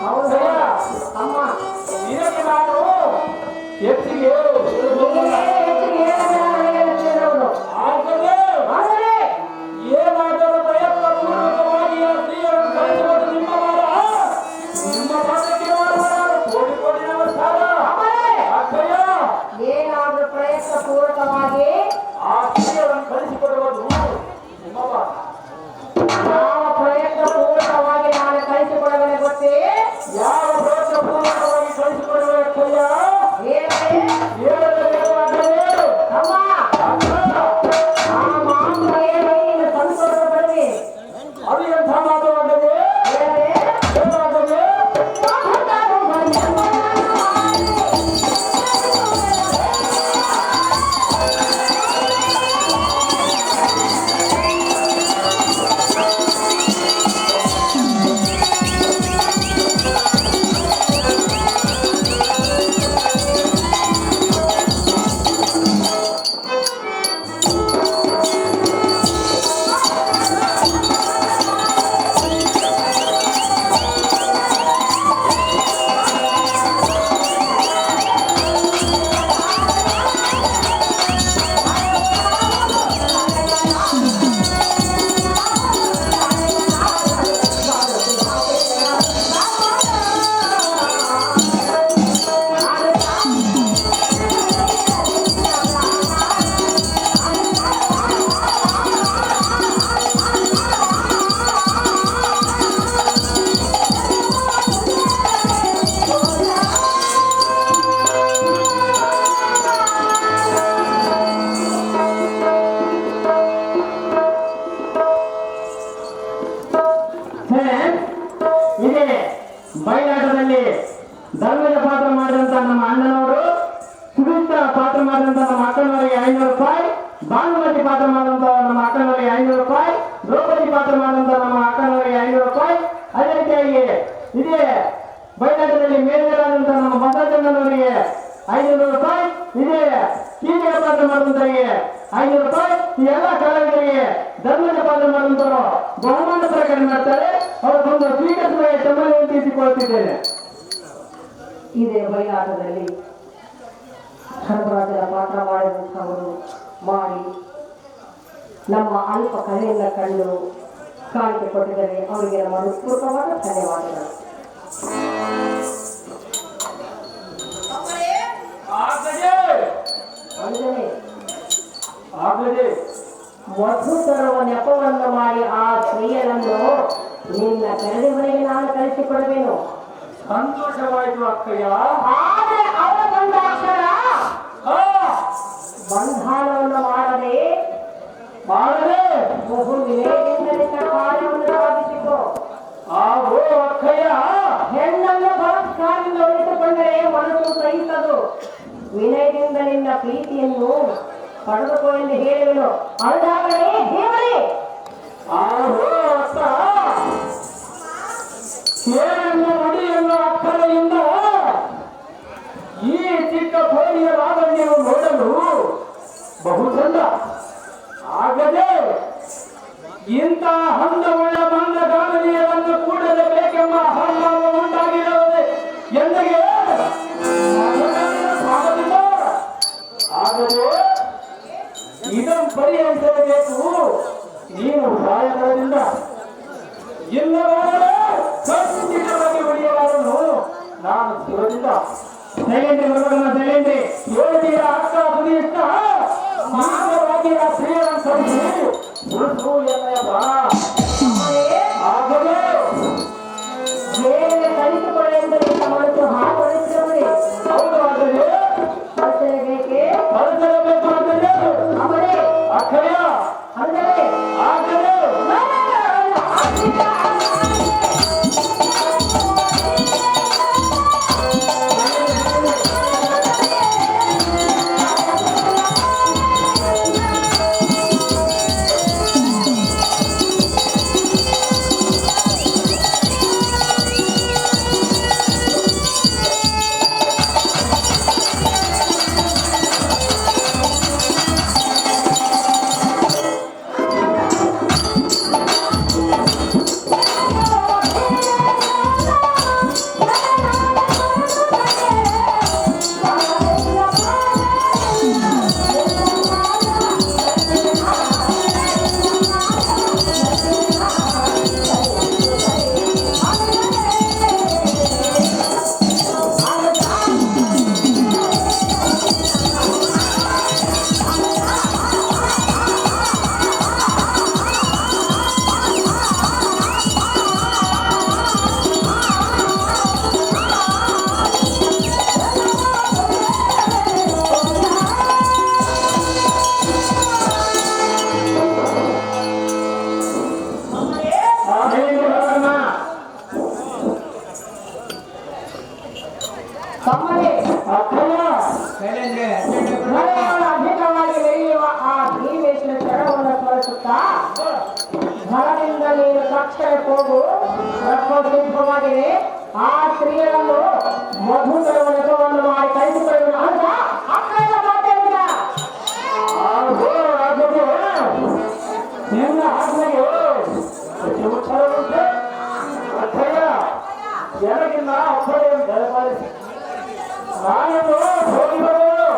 S1: ಹೌದಾ ಅಮ್ಮ
S2: ನಿನಗೆ ನಾನು ಹೆಚ್ಚಿಗೆ ಆಗದೆ ಏನಾದರೂ ಪ್ರಯತ್ನ ಪೂರ್ವಕವಾಗಿ ಆ ಸ್ತ್ರೀಯರನ್ನು ಕಳಿಸುವುದು ನಿಮ್ಮ ವಾರ. ನಿಮ್ಮ ಪಾತ್ರಕ್ಕೆ ಕೋಟಿ ಕೋಟಿ ನಮಸ್ಕಾರ. ಅಕ್ಕಯ್ಯ
S1: ಏನಾದ್ರೂ ಪ್ರಯತ್ನ ಪೂರ್ವಕವಾಗಿ
S2: ಆ ಸ್ತ್ರೀಯರನ್ನು ಕಳಿಸಿಕೊಡುವುದು ನಿಮ್ಮ ವಾರ.
S1: ಯಾವ ಪ್ರಯತ್ನ ಪೂರ್ವಕವಾಗಿ ನಾನು ಕಳಿಸಿಕೊಡಬಲ್ಲೆ ಗೊತ್ತೇ?
S2: ಯಾವ ಪ್ರಯತ್ನ ಪೂರ್ವಕವಾಗಿ ಕಳಿಸಿಕೊಡುವ ಅಕ್ಕಯ್ಯ
S1: ಹೇಳಲೇ?
S2: ಹೇಳಲೇವಾಗಲೇ
S1: ಅಮ್ಮ ಆ ಮಾತು ಹೇಳಿ ನೀನು ಸಂತೋಷ ಪಡಿ.
S2: ಅದು ಎಂಥ ಮಾತವಾಗದೆ
S1: ಹೇಳಲೇ?
S2: ಏನಾಗದೆ
S3: ಇದೆ ಬಯಲಾಟದಲ್ಲಿ ಧರ್ಮದ ಪಾತ್ರ ಮಾಡಿದಂತ ನಮ್ಮ ಅಣ್ಣನವರು, ಸುಭಿಷ್ಟ ಪಾತ್ರ ಮಾಡಿದಂತ ನಮ್ಮ ಅಕ್ಕನವರಿಗೆ 500 ರೂಪಾಯಿ, ಭಾನುಮತಿ ಪಾತ್ರ ಮಾಡಿದಂತ ನಮ್ಮ ಅಕ್ಕನವರಿಗೆ 500 ರೂಪಾಯಿ, ದ್ರೌಪದಿ ಪಾತ್ರ ಮಾಡಿದಂತ ನಮ್ಮ ಅಕ್ಕನವರಿಗೆ 500 ರೂಪಾಯಿ. ಅದೇ ರೀತಿಯಾಗಿ ಇದೇ ಬಯಲಾಟದಲ್ಲಿ ಮೇಲ್ಗಡೆಯಾದಂತ ನಮ್ಮ ಬಸವಣ್ಣನವರಿಗೆ 500 ರೂಪಾಯಿ, ಇದೇ ಕೀಟಕ ಪಾತ್ರ ಮಾಡಿದಂತವರಿಗೆ 500 ರೂಪಾಯಿ. ಈ ಎಲ್ಲ ಕಲಾವಿದರಿಗೆ ಧರ್ಮದ ಪಾತ್ರ ಮಾಡಿದಂತವರು ಬಹುಮಾನ ಪ್ರಕಟಣೆ ಮಾಡ್ತಾರೆ. ಅವರೊಂದು ಸ್ವೀಕರಿಸುವ ತಮ್ಮನ್ನು ತಿಳಿಸಿಕೊಳ್ಳುತ್ತಿದ್ದೇನೆ.
S1: ಇದೇ ಬಯಲಾಟದಲ್ಲಿ ಧರ್ಮರಾಜರ ಪಾತ್ರ ಮಾಡಿದಂಥವರು ಮಾಡಿ ನಮ್ಮ ಅಲ್ಪ ಕಲೆಯಿಂದ ಕಂಡು ಕಾಣಿಕೆ ಕೊಟ್ಟಿದ್ದಾರೆ. ಅವರಿಗೆ ನಮ್ಮ ಹೃತ್ಪೂರ್ವಕವಾದ ಧನ್ಯವಾದಗಳು.
S2: ಆಗದೆ
S1: ಅಂದರೆ
S2: ಆಗದೆ
S1: ವಧು ತರುವ ನೆಪವನ್ನು ಮಾಡಿ ಆ ಸ್ತ್ರೀಯರನ್ನು ನಿನ್ನ ಕರಡಿ ಮನೆಗೆ ನಾನು ಕಳಿಸಿಕೊಡುವೆನು.
S2: ಸಂತೋಷವಾಯಿತು ಅಕ್ಕಯ್ಯ.
S1: ಆದರೆ ಅವರ ಬಂದಾಕ್ಷರ
S2: ಹಾ,
S1: ಬಂಧನವನ್ನು ಮಾಡದೆ
S2: ಮಾಡದೆ
S1: ಬಹು ವಿವೇಕದಿಂದ ಕಾರ್ಯವನ್ನು ಸಾಧಿಸಿಕೊ.
S2: ಆಗೋ ಅಕ್ಕಯ್ಯ.
S1: ಹೆಣ್ಣನ್ನು ಬಲಾತ್ಕಾರದಿಂದ ಉಳಿಸಿಕೊಂಡರೆ ಮನಸ್ಸು ಸಹಿಸದು. ವಿನಯದಿಂದ ನಿನ್ನ ಪ್ರೀತಿಯನ್ನು ಪಡೆದುಕೋ ಎಂದು ಹೇಳುವೆನು. ಅದಾಗಲೇ ದೇವರೇ
S2: ಆಗೋ ಅಕ್ಕ. ಕೇಳನ್ನು ನುಡಿಯನ್ನು ಅಕ್ಕರೆಯಿಂದ ಈ ಚಿಕ್ಕ ಕೋರಿಯ ಲಾವಣ್ಯವು ನೋಡಲು ಬಹು ಚಂದ. ಆಗದೆ ಇಂಥ ಹಂದವುಳ್ಳ ಮಂದಗಾಮಿನಿಯರನ್ನು ಕೂಡಲೇ ಬೇಕೆಂಬ ಹಂಬಾವ ಉಂಟಾಗಿರುತ್ತದೆ ಎಂದಿಗೆ ಸ್ವಾಗತಿಸ. ಆಗದೆ ಇದನ್ನು ಪರಿಹರಿಸಬೇಕು ನೀನು ಪ್ರಾಯದಿಂದ. ಇಲ್ಲವಾದರೆ ಖಂಡಿತವಾಗಿ ಉಳಿಯಲಾರನು ನಾನು ಶಿವದಿಂದ.
S3: ಸೈಲೆಂಟ್ರಿ ಬರೋಣ, ಸೈಲೆಂಟ್ರಿ.
S2: ಯೋಗಿಯ ಅಕ್ಕ ಸುದೀಷ್ಟ ಮಾರ್ಗವಾಗಿ ಆ ಸ್ತ್ರೀಯರನ್ನು ಕಳಿಸಿ ಸುಳ್ಳು ಎನ್ನೆಯ ಬಾ. ಆಗಲೇ
S1: ಬೇರೆ ಕಲಿಸಿಕೊಳ್ಳೆಂದರೆ ಮನಸ್ಸು ಹಾಕೊಳಿಸಿದವರೇ
S2: ಹೌದು. ಆಗಲೇ
S1: ಬೇಕೆ
S2: ಕಳಿಸಲೇಬೇಕು. ಆಗಲೇ
S1: ಅವರೇ
S2: ಅಕ್ಕಯ್ಯ.
S1: ಅಂದರೆ
S2: ಆಗಲೇ
S1: ನೀನು ತಕ್ಷಣ ಹೋಗು, ಸಿದ್ಧವಾಗಿದೆ. ಆ ಸ್ತ್ರೀಯನ್ನು ಮಧುಕರವನ್ನು ಮಾಡಿ ಕಳಿಸಿಕೊಳ್ಳೋಣ ಅಂತ ಅಕ್ಕನ ಮಾತಾಡಿದ.
S2: ನಿನ್ನ ಆತ್ಮವು ಜನಗಿನ್ನ ಅಪ್ಪಳೆಯನ್ನು ದಯಪಾಲಿಸಿ ನಾನನ್ನು ಹೋಗಿ ಬರುವುದು.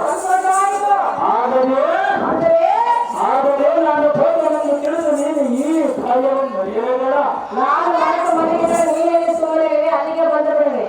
S2: ಆದರೆ ನಾನು ಹೋಗುವುದನ್ನು ತಿಳಿದು ನೀನು ಈ ಕಾರ್ಯವನ್ನು ಮರೆಯಬೇಡ.
S1: ನಾನು ಮನಸ್ಸು ಮನೆಗೆ ನೀನೇ ಸುಮ್ಮನೆ ಅಲ್ಲಿಗೆ ಬಂದು ಬಿಡುವೆ.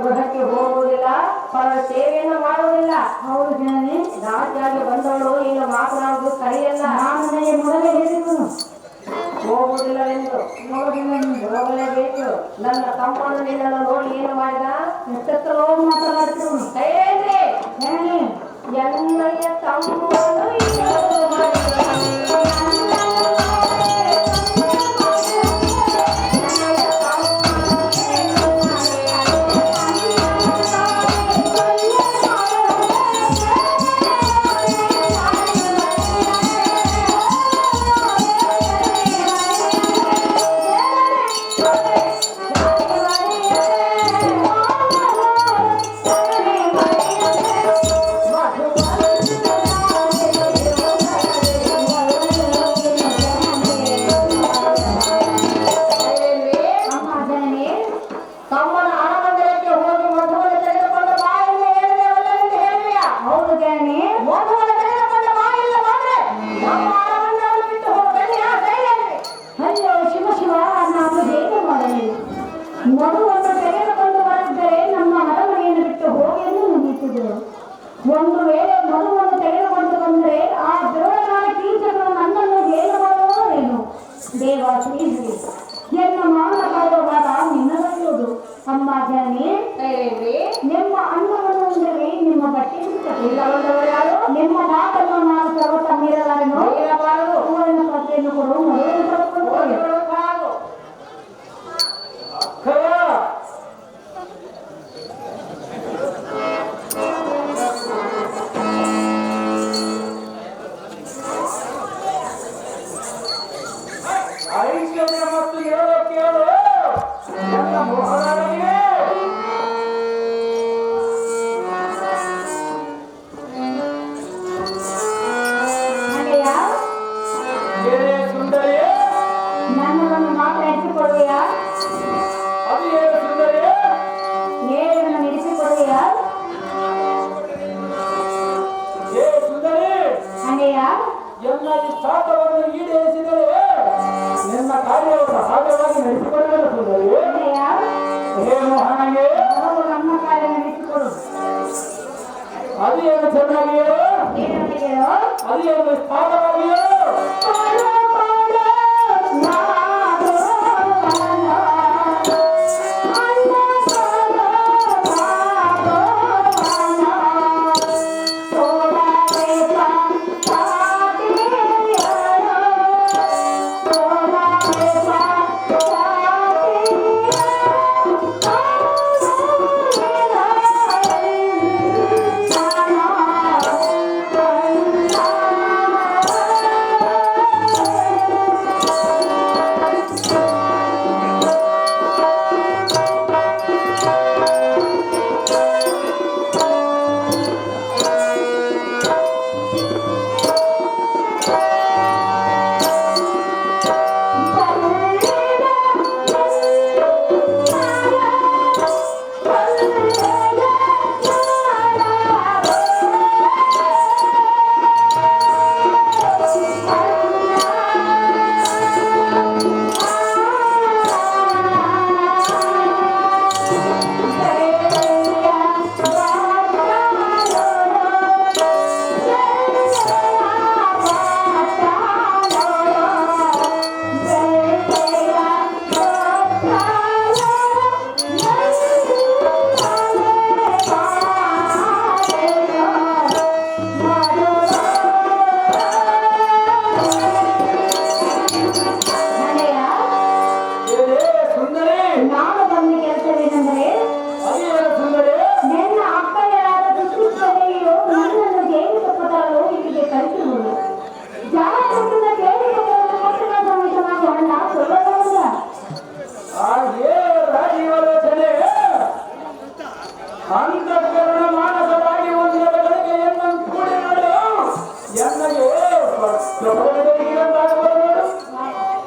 S1: ಗೃಹಕ್ಕೆ ಹೋಗುವುದಿಲ್ಲ, ಪರರ ಸೇವೆಯನ್ನು ಮಾಡುವುದಿಲ್ಲ. ಹೌದು ಜನನೇ, ರಾಜ್ಯಾಗಿ ಬಂದವಳು ಈಗ ಮಾತನಾಡುವುದು ಸರಿಯಲ್ಲ. ನಾನು ಮೊದಲೇ ಹೇಳಿದನು ಹೋಗುವುದಿಲ್ಲವೆಂದು. ಹೋಗಲೇಬೇಕು. ನನ್ನ ತಮ್ಮನು ನಿನ್ನನ್ನು ನೋಡಿ ಏನು ಮಾಡಿದ? ಎಷ್ಟೆಷ್ಟೋ ಮಾತನಾಡ್ತಿರು. ಎನ್ನಯ್ಯ ತಮ್ಮನು
S4: ಒಂದು ವೇಳೆ ಮಗುವನ್ನು ತೆಗೆದುಕೊಂಡು ಬಂದರೆ ಆ ದ್ರೋಣನ ಕೀಚಕರು ನನ್ನನ್ನು ಏನು ಮಾಡುವೋ ಏನು. ದೇವ ಶ್ರೀಹರಿ ಎನ್ನ ಮಾನ ಕಾಯುವಾಗ ನಿನ್ನದಲ್ಲುವುದು. ಅಮ್ಮ ಜನನಿ ನಿಮ್ಮ ಅನ್ನವನ್ನು ಅಂದರೆ ನಿಮ್ಮ ಬಟ್ಟೆ ಯಾರು ನಿಮ್ಮ ಮಾತನ್ನು ನಾನು ಸರ್ವತ ಮೀರಲಾರೆನು. ಹೂವಿನ ಪತ್ರೆಯನ್ನು ಕೊಡು, ಮಗುವನ್ನು ತಗೊಂಡು
S2: ಐಶ್ವರ್ಯ ಮತ್ತು ಹೇಳೋ ಕೇಳು ನನ್ನ ಮೋಹನನಿಗೆ ಸುಂದರಿಯೇ
S4: ನನ್ನನ್ನು ಮಾತ್ರ ಎತ್ತಿಕೊಳ್ಳುವೆಯಾ?
S2: ಅದು ಏನು ಸುಂದರಿಯೇ
S4: ನೇರನ್ನು ನಡೆಸಿಕೊಳ್ಳುವೆಯಾ?
S2: ಏ ಸುಂದರಿ
S4: ಅಣ್ಣಯ್ಯ
S2: ಎಲ್ಲ ಇಷ್ಟಾರ್ಥವನ್ನು ಈಡೇರಿಸಿದರೆ ನಿನ್ನ ಕಾರ್ಯವನ್ನು ಸಹಜವಾಗಿ ನಡೆಸಿಕೊಳ್ಳಲು ಸುಂದರಿ.
S4: ಅಣ್ಣಯ್ಯ
S2: ಹೇ ಮೋಹನಿಗೆ
S4: ಅವರು ನಮ್ಮ ಕಾರ್ಯ ನಡೆಸಿಕೊಡು.
S2: ಅದು ಏನು ಚೆನ್ನಾಗಿಯೋ
S4: ಏನಂತೆಯೋ
S2: ಅದು ಏನು ವಿಸ್ತಾರವಾಗಿಯೋ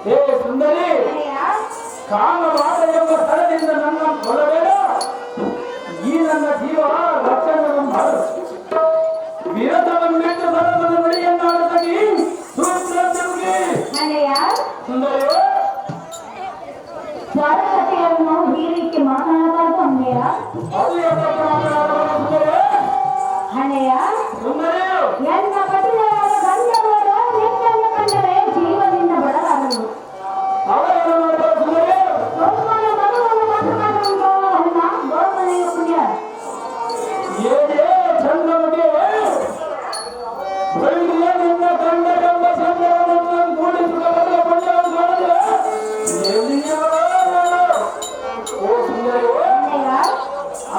S2: ಹೇ ಸುಂದರಿ ಕಾಮವಾದ ಎಂಬ ಸ್ಥಳದಿಂದ ನನ್ನ ಕೊಲಬೇಡ. ಈ ನನ್ನ ಜೀವ ರಕ್ಷಣೆ ಮಾಡು. ವಿರತವನ್ನಿಟ್ಟು ಧರ್ಮದ ಬಳಿಯನ್ನಾಡುತ್ತಾಗಿ ಸುಂದರಿ
S4: ಸ್ವರಕತೆಯನ್ನು ಹೀರಿಕೆ ಮಾತನಾಡಬಾರದು ಅಣ್ಣಯ್ಯ.
S2: ಅದು ಸುಂದರಿ
S4: ಅಣ್ಣಯ್ಯ
S2: ಸುಂದರಿ
S4: ಎನ್ನ ಕಠಿಣವಾದ ಗಂಡವರು ನಿನ್ನನ್ನು ಕಂಡರೆ ಜೀವದಿಂದ ಬಡಲಾರರು.
S2: ಅವರೇನು ಮಾಡ್ತಾರೆ ಸುಂದರಿ
S4: ಗೋಪನ ಮಗುವನ್ನು ಮಾತನಾಡುವಂತ ಅಣ್ಣ ಗೋಪನೆಯ ಪುಣ್ಯ.
S2: ಏನೇ ಚಂದ್ರನಿಗೆ ಬೆಳ್ಳಿಯ ನಿನ್ನ ಕಂಡರೆಂಬ ಚಂದ್ರನನ್ನು ಕೂಡಿಸಿಕೊಳ್ಳಲು ಪುಣ್ಯವನ್ನು ಕಾಣದೆ ಎಲ್ಲಿಯವರೋ ಓ ಸುಂದರಿ
S4: ಅಣ್ಣಯ್ಯ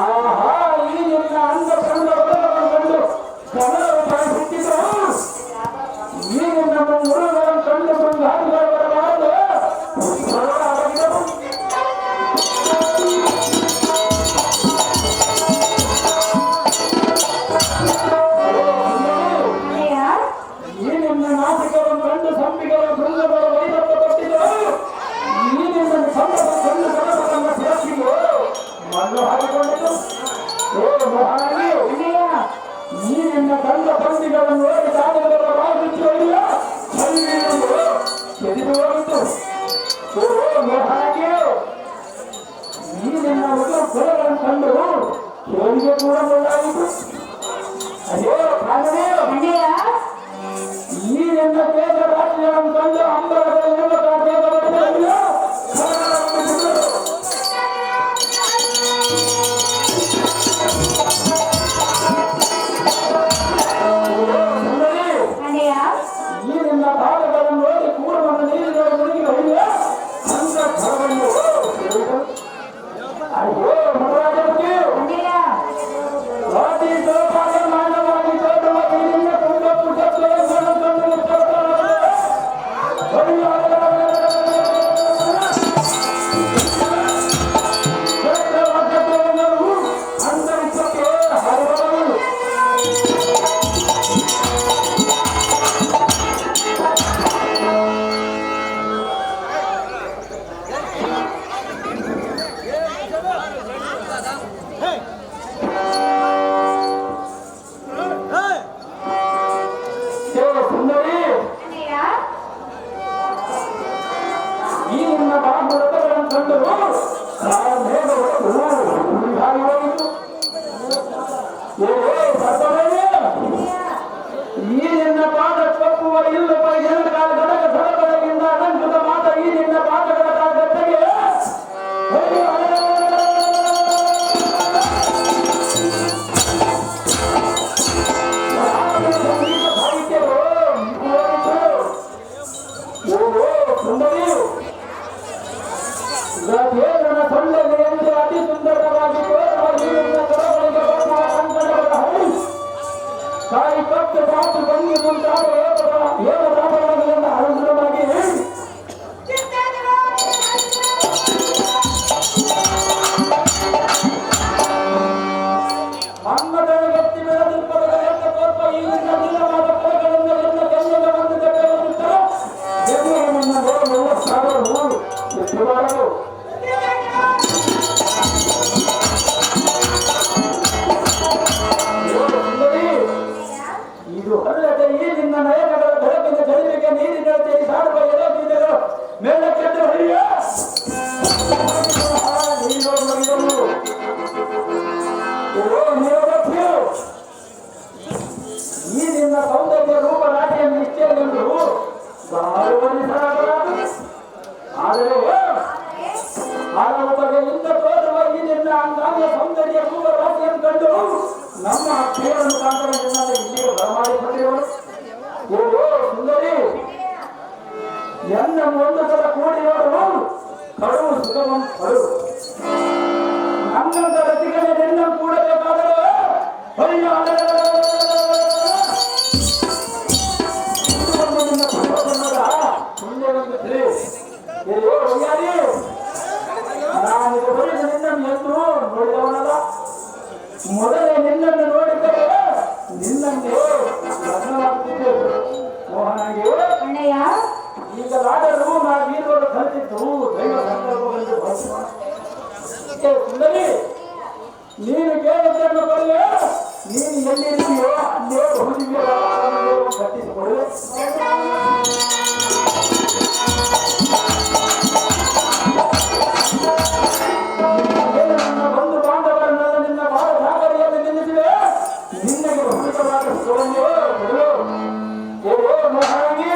S2: ಆಹಾ ಈ ನಿನ್ನ ಅಂದ ಕಂಡ ಒಳಗಳನ್ನು ಕಂಡು ಕಮಲವು ಕಾಣಿಸುತ್ತಿದ್ದರು. ಈ ನಿನ್ನ ಮುರುಗಳನ್ನು ಕಂಡು ಬಂಗಾರಿಗಳು ಬರಬಾರದು ಬರಲಾಗಿದ್ದರು.
S4: ಅಣ್ಣಯ್ಯ
S2: ಈ ನಿನ್ನ ನಾಸಿಕವನ್ನು ಕಂಡು ಸಂಪಿಗಳ ಬೃಂದಗಳು ವೈರತ್ವಪಟ್ಟಿದ್ದರು. ಈ ನಿನ್ನ ಸಂಭವ ಕಂಡು ಕಲಸವನ್ನು ಸೇರಿಸಿದ್ರು ಮಣ್ಣು ಹಾಕಿಕೊಂಡಿತು. ಓ ಮಹಾರಾಣಿ
S4: ಅಣ್ಣಯ್ಯ
S2: ಈ ನಿನ್ನ ಕಂಡ ಪಂಡಿಗಳನ್ನು ನೋಡಿ ದಾನಗಳ ಬಾಗಿಲಿಲ್ಲ ಕೆರಿದು ಹೋಗಿತ್ತು. ಓ ಮಹಾರಾಣಿ ಈ ನಿನ್ನ ಮೊದಲು ಕೊಲೆಗಳನ್ನು ಕಂಡು ಕೇಳಿಗೆ ಕೂಡ ಮುಂದಾಗಿತ್ತು. ದೇವರ ಮುಖಾಂತರ ನಿನ್ನನ್ನು ಇಲ್ಲಿಗೆ ಬರಮಾಡಿಕೊಂಡಿರುವರು. ಓ ಸುಂದರಿ, ಎನ್ನ ಒಂದು ಸಲ ಕೂಡಿರೋರು ಕಡುವು ಸುಗಮಂ ಕಡು. ನನ್ನಂತ ರಸಿಕನೇ ನಿನ್ನ ಕೂಡಬೇಕಾದರೆ ನಾನು ಬರೀ ನಿನ್ನನ್ನು ಎಂದು ನೋಡಿದವನಲ್ಲ. ಮೊದಲೇ ನಿನ್ನನ್ನು ನೋಡಿದ್ದರೆ ನಿನ್ನನ್ನೇ ಲಗ್ನವಾಗುತ್ತಿದ್ದೆ. ಮೋಹನಿಗೆ
S4: ಅಣ್ಣಯ್ಯ,
S2: ಈಗ ಲಾಡರು ನಾ ವೀರರು ಕಲಿತಿದ್ದು ದೈವ ಸಂದರ್ಭಗಳಲ್ಲಿ ಬಳಸೋಣ. ಸುಂದರಿ, ನೀನು ಕೇಳಿದ್ದನ್ನು ಬರಲೇ, ನೀನು ಎಲ್ಲಿರ್ತೀಯೋ ಅಲ್ಲೇ ಹುಡುಗಿಯ ಕಟ್ಟಿಸಿಕೊಡುವೆ. ನನ್ನ ಬಂಧು ಬಾಂಧವರನ್ನೆಲ್ಲ ನಿನ್ನ ಬಾಳ ಸಾಗರಿಯಲ್ಲಿ ನಿಲ್ಲಿಸಿವೆ. ನಿನ್ನಗೆ ಹುಡುಕವಾದ ಸೋಮೆ ಬಿಡು. ಮಹಾರಾಣಿ,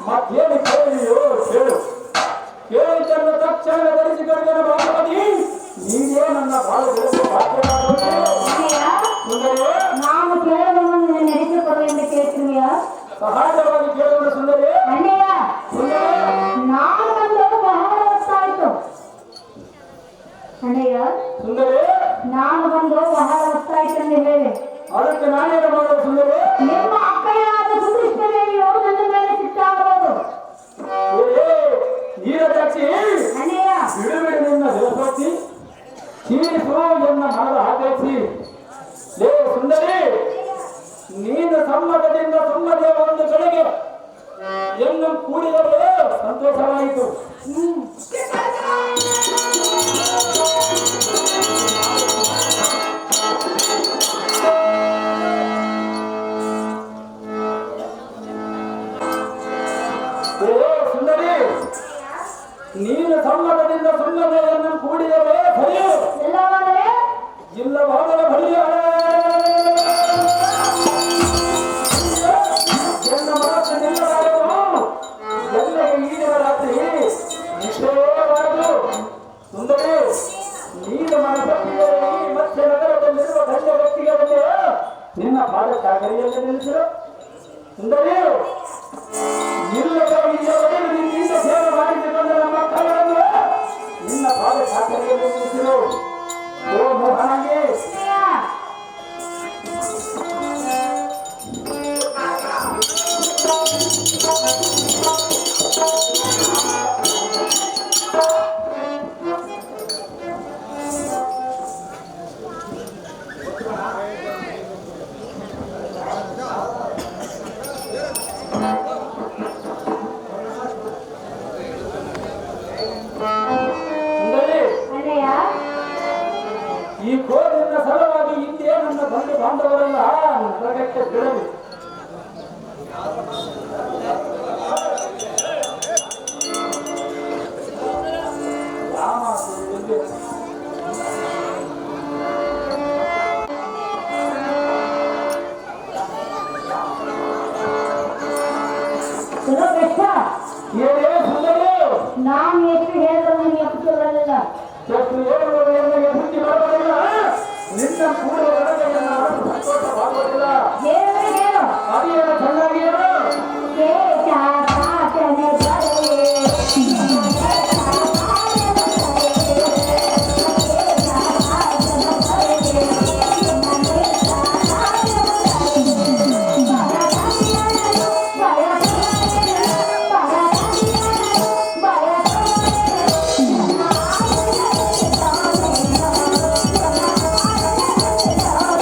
S2: ಮತ್ತೇನು ಕೇಳಿಯೋ ಕೇಳು. ಕೇಳಿದ್ದನ್ನು ತಕ್ಷಣ ಧರಿಸಿಕೊಂಡು ಬಾಂಧವನಿ, ನೀನೇ ನನ್ನ ಬಾಳ
S4: ನಾನು ಕೇಳುವುದನ್ನು ನಡೆಸಿಕೊಡು ಎಂದು ಕೇಳ್ತೀನಿಯ.
S2: ಸಹಜವಾಗಿ ಕೇಳುವುದು ಸುಂದರಿ.
S4: ಅಣ್ಣಯ್ಯ, ನಾನು ಬಂದು ಬಹಳ ಹೊತ್ತಾಯ್ತು. ಅಣ್ಣಯ್ಯ,
S2: ಸುಂದರಿ,
S4: ನಾನು ಬಂದು ಬಹಳ ಹೊತ್ತಾಯ್ತು ಎಂದು ಹೇಳಿ
S2: ಅದಕ್ಕೆ ನಾನೇನು ಮಾಡೋದು ಸುಂದರಿ?
S4: ನಿಮ್ಮ ಅಕ್ಕಯ್ಯನಾದ ಸುಕೃಷ್ಣದೇವಿಯು ನನ್ನ ಮೇಲೆ ಸಿಟ್ಟಾಗಬಹುದು.
S2: ನೀರದಾಕ್ಷಿ,
S4: ಅಣ್ಣಯ್ಯ,
S2: ಬಿಡುಬಿಡು ನಿನ್ನ ದೇವಪತಿ, ತೀರಿಸು ಎನ್ನ ಮನದ ಆದೇಶಿ. ಲೇ ಸುಂದರಿ, ನೀನು ಸಮ್ಮತದಿಂದ ಸುಮ್ಮನೆ ಒಂದು ಕಡೆಗೆ ಎಂದು ಕೂಡಿದರೆ ಸಂತೋಷವಾಯಿತು. ಸುಂದರಿ, ನೀನು ಸಮ್ಮತದಿಂದ ಸುಮ್ಮನೆಯನ್ನು ಕೂಡಿದರೆ ಸರಿ, ಇಲ್ಲವಾದರೆ ಬಳಿ ಎನ್ನ ಮನಸ್ಸು ನಿಲ್ಲಲಾರದು. ಎಲ್ಲಗೆ ಈಗಿನ ರಾತ್ರಿ ನಿಶ್ಚಯವಾರದು. ಸುಂದರಿ, ನೀನು ಮನಸ್ಸಿಗೆ ಈ ಮಧ್ಯ ನಗರದಲ್ಲಿರುವ ಗಣ್ಯ ವ್ಯಕ್ತಿಗಳಲ್ಲಿ ನಿನ್ನ ಪಾದ ಸಾಗರಿಯಲ್ಲಿ ನಿಲ್ಲಿಸಿರು. ಸುಂದರಿ, ಇಲ್ಲವರೆಗೆ ನಿನ್ನಿಂದ ಸೇವೆ ಮಾಡಿಸಿಕೊಂಡು ನಮ್ಮ ಮಕ್ಕಳನ್ನು ನಿನ್ನ ಪಾದ ಸಾಗರಿಯಲ್ಲಿ ನಿಲ್ಲಿಸಿರು. ಓ ಮೋಹನಿಗೆ, ಈ ಕೋರಿನ ಸಲುವಾಗಿ ಹಿಂದೆ ನನ್ನ ಬಂಧು ಬಾಂಧವರೆಲ್ಲ ನರಗಕ್ಕೆ ಬಿಡಲಿ.
S4: ನಾನು ಎಷ್ಟು ಹೇಳಿದ್ರು ನನಗೆ ಅಪ್ಪಲಿಲ್ಲ.
S2: ನಿನ್ನ ಕೂಡ ಸಂತೋಷವಾಗುವುದಿಲ್ಲ.
S4: ಹೇಳು
S2: ಅದೇನು ಚೆನ್ನಾಗಿ
S4: Bye.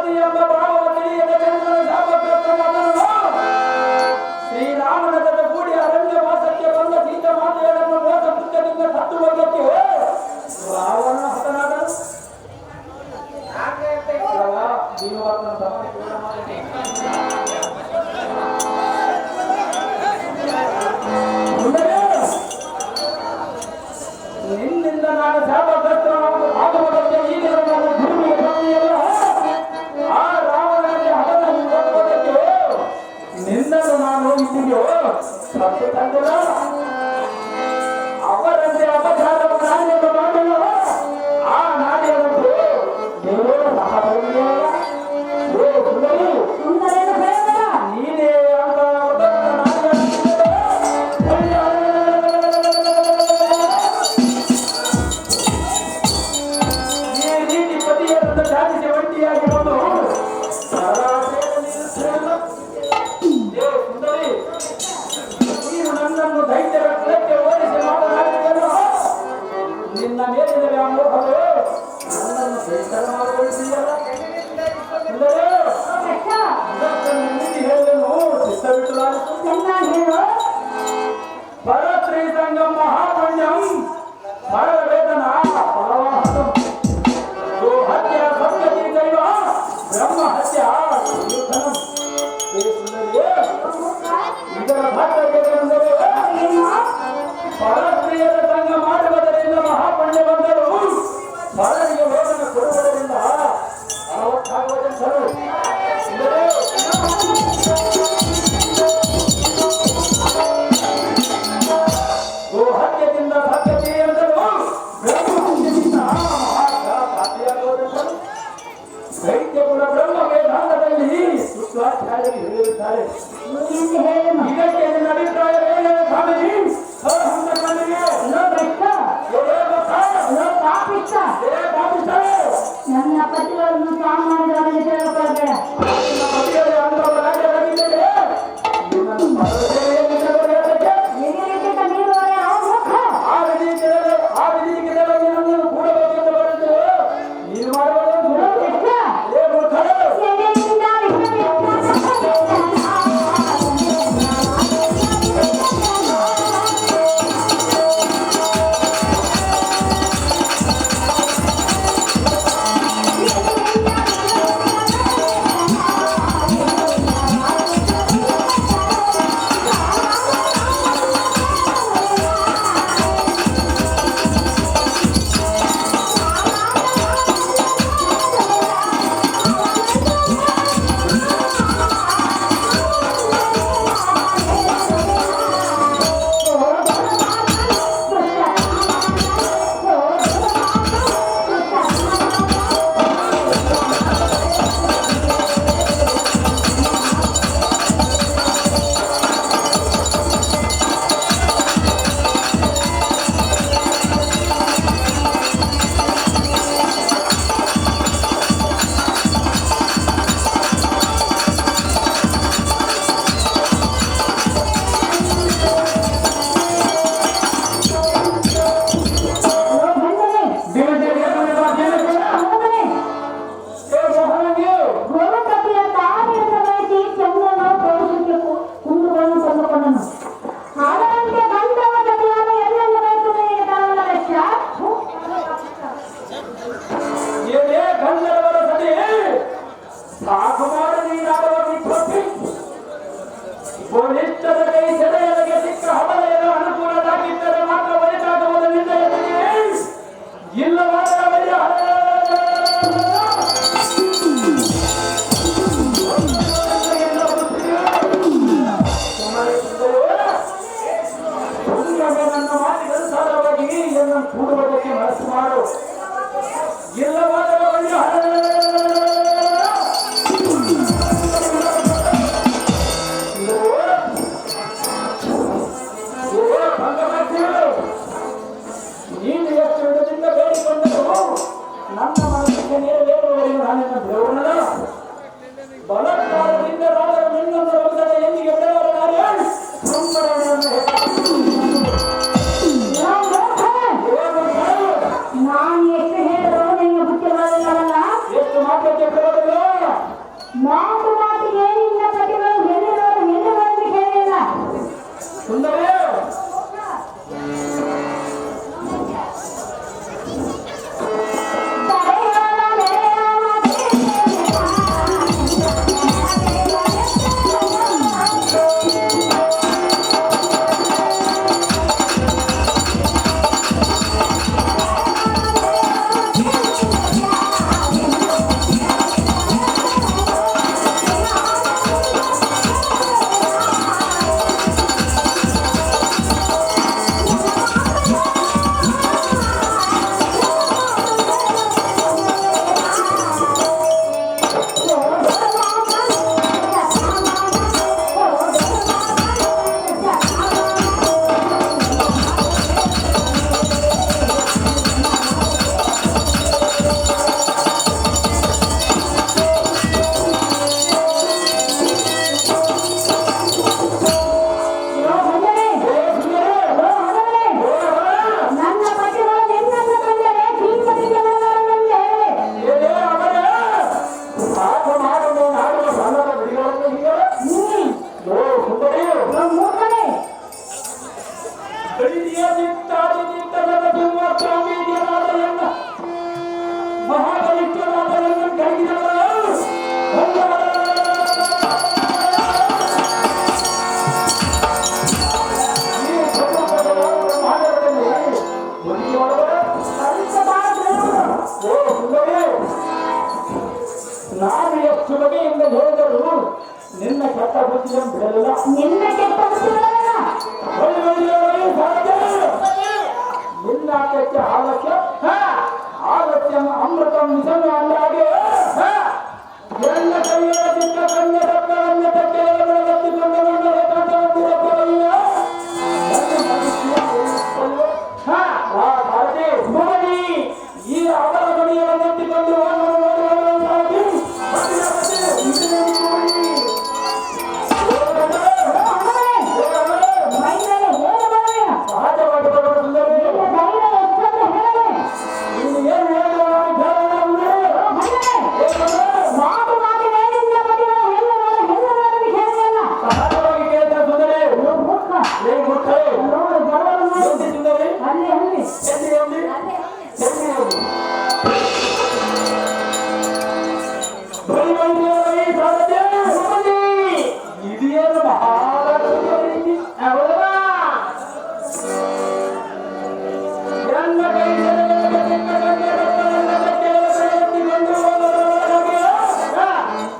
S2: ಪತಿ ಎಂಬ ಭಾವವ ತಿಳಿಯದ ಚಂದ್ರನ ಶಾಪಗ್ರಸ್ತ ಮಗನು ಶ್ರೀರಾಮನ ಜೊತೆ ಕೂಡಿ ಅರಣ್ಯ ವಾಸಕ್ಕೆ ಬಂದ ಸೀತಾ ಮಾತೆಯನ್ನು ಮೋಸ ಕೃತ್ಯದಿಂದ ಸತ್ತು ಹೋಗಕ್ಕೆ ರಾವಣ ಹತನಾದನು. ನಿನ್ನಿಂದ ನಾನು ಶಾಪಗ್ರಸ್ತ ಆಗುವುದಕ್ಕೆ ಈಗಿನ ನನ್ನ ಭೂಮಿಯ ಭೂಮಿಯಲ್ಲ ಆ ರಾವಣನಿಗೆ ಹತನಾಗಿ ಹೋಗುವುದಕ್ಕೆ ನಿನ್ನನ್ನು ನಾನು ಇಲ್ಲಿಗೆ ಸತ್ತು ತಂದಿಲ್ಲ. ಅವರಂತೆ ಅಪಚಾರವು ನಾಣ್ಯವನ್ನು ಮಾಡಿಲ್ಲ. ಆ ನಾಣ್ಯವನ್ನು ನೀವೇ ಸಹ ಬರಲಿಲ್ಲ. ನೀನೇ ಅಂತ ಈ ರೀತಿ ಪತಿಯನ್ನು ಸಾಧಿಸಿ ಒಂಟಿಯಾಗಿ ಬಂದು ನೀನು ನನ್ನನ್ನು ದೈತ್ಯರ ಕುಲಕ್ಕೆ ಹೋಲಿಸಿ ಮಾತನಾಡಿದೆಯಲ್ಲ, ನಿನ್ನ ಮೇಲಿನ ವ್ಯಾಮೋಹವು ನನ್ನನ್ನು ದೈತ್ಯರ ಮಾಡಿಕೊಳ್ಳುತ್ತೀಯಲ್ಲ. ಪರತ್ರಿ ಸಂಗಂ ಮಹಾಪುಣ್ಯಂ ಪರವೇದನ ಪರವಾಹಂ ಗೋ ಹತ್ಯ ಸಪ್ತತಿ ದೈವ ಬ್ರಹ್ಮ ಹತ್ಯ ಯುದ್ಧನಂ. ಇದರ ಭಾಗ್ಯವೆಂದರೆ ಪರಪ್ರಿಯದ ಸಂಘ ಮಾಡುವುದರಿಂದ ಮಹಾಪುಣ್ಯ ಬಂದರು, ಪರರಿಗೆ ವೇದನ ಕೊಡುವುದರಿಂದ ಅರವತ್ತಾಗುವುದೆಂದರು. ಗೋ ಹತ್ಯದಿಂದ ಸತ್ಯತೆ ಎಂದರು, ಬ್ರಹ್ಮ ಹತ್ಯದಿಂದ ಮಹಾಪ್ರಾಪ್ತಿಯಾಗುವುದೆಂದರು. ದೈತ್ಯ ಕುಲ ಬ್ರಹ್ಮ ವೇದಾಂತದಲ್ಲಿ ಶುಕ್ರಾಚಾರ್ಯರು ಹೇಳಿರುತ್ತಾರೆ. ಇದಕ್ಕೆ ನಿನ್ನ ಅಭಿಪ್ರಾಯವೇನು ಸ್ವಾಮೀಜಿ?
S4: ನನ್ನ ಪತಿಗಳನ್ನು ಸಾಮಾನ್ಯವಾಗಿ ತಿಳಿದುಕೊಳ್ಳಬೇಡ.
S2: ಕೂಡುವುದಕ್ಕೆ ಮನಸ್ಸು ಮಾಡು. ಇಲ್ಲವಾದರೆ ಒಳ್ಳೆ ನೀನು ಎಷ್ಟು ವಿಧದಿಂದ ಬೇಡಿಕೊಂಡರು ನನ್ನ ಮನಸ್ಸಿಗೆ ನೆರವೇರುವವರೆಗೂ ನಾನಿನ್ನ ದೇವರಲ್ಲ. ಬಲತ್ಕಾರದಿಂದ ರಾಜರು ನಿನ್ನನ್ನು ವಂಶದ ಎಂದಿಗೆ ಬಿಡಲಾರೆ.
S4: ನಾನು ಎಷ್ಟು ಹೇಳಿದ್ರು ನಿಮಗೆ ಬುದ್ಧಿ ಬರಲಿಲ್ಲವಲ್ಲ.
S2: ಎಷ್ಟು ಮಾತ್ರಕ್ಕೆ ಬಿಡೋದಿಲ್ಲ.
S4: ಮಾತು ಮಾತಿಗೆ ನಿನ್ನ ಪತಿಗಳು ಎಲ್ಲಿರುವುದು ಕೇಳಿಲ್ಲ.
S2: ಸುಂದರಿ ನಾನು ಎಷ್ಟು ಬಗೆಯಿಂದ ಹೇಳಿದರು ನಿನ್ನ ಕೆಟ್ಟ ಬುದ್ಧಿಯನ್ನು ಬಿಡಲಿಲ್ಲ.
S4: ನಿನ್ನ ಕೆಟ್ಟ ಬುದ್ಧಿಗಳಲ್ಲ.
S2: ನಿನ್ನ ಕೆಟ್ಟ ಆಲಸ್ಯ ಅಮೃತ ಮಿಸನ್ನು ಅಂದಾಗೆ ಎಲ್ಲ ಕೈಯ ಚಿಕ್ಕ ಕಣ್ಣ ರತ್ನವನ್ನ ಈ ಅವರ ಮನೆಯನ್ನು ನೆಟ್ಟಿಕೊಂಡು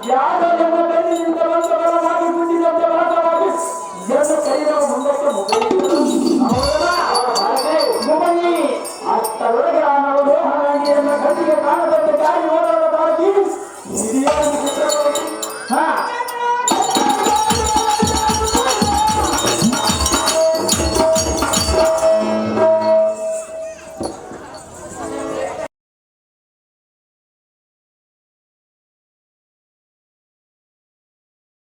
S2: ಯಾರು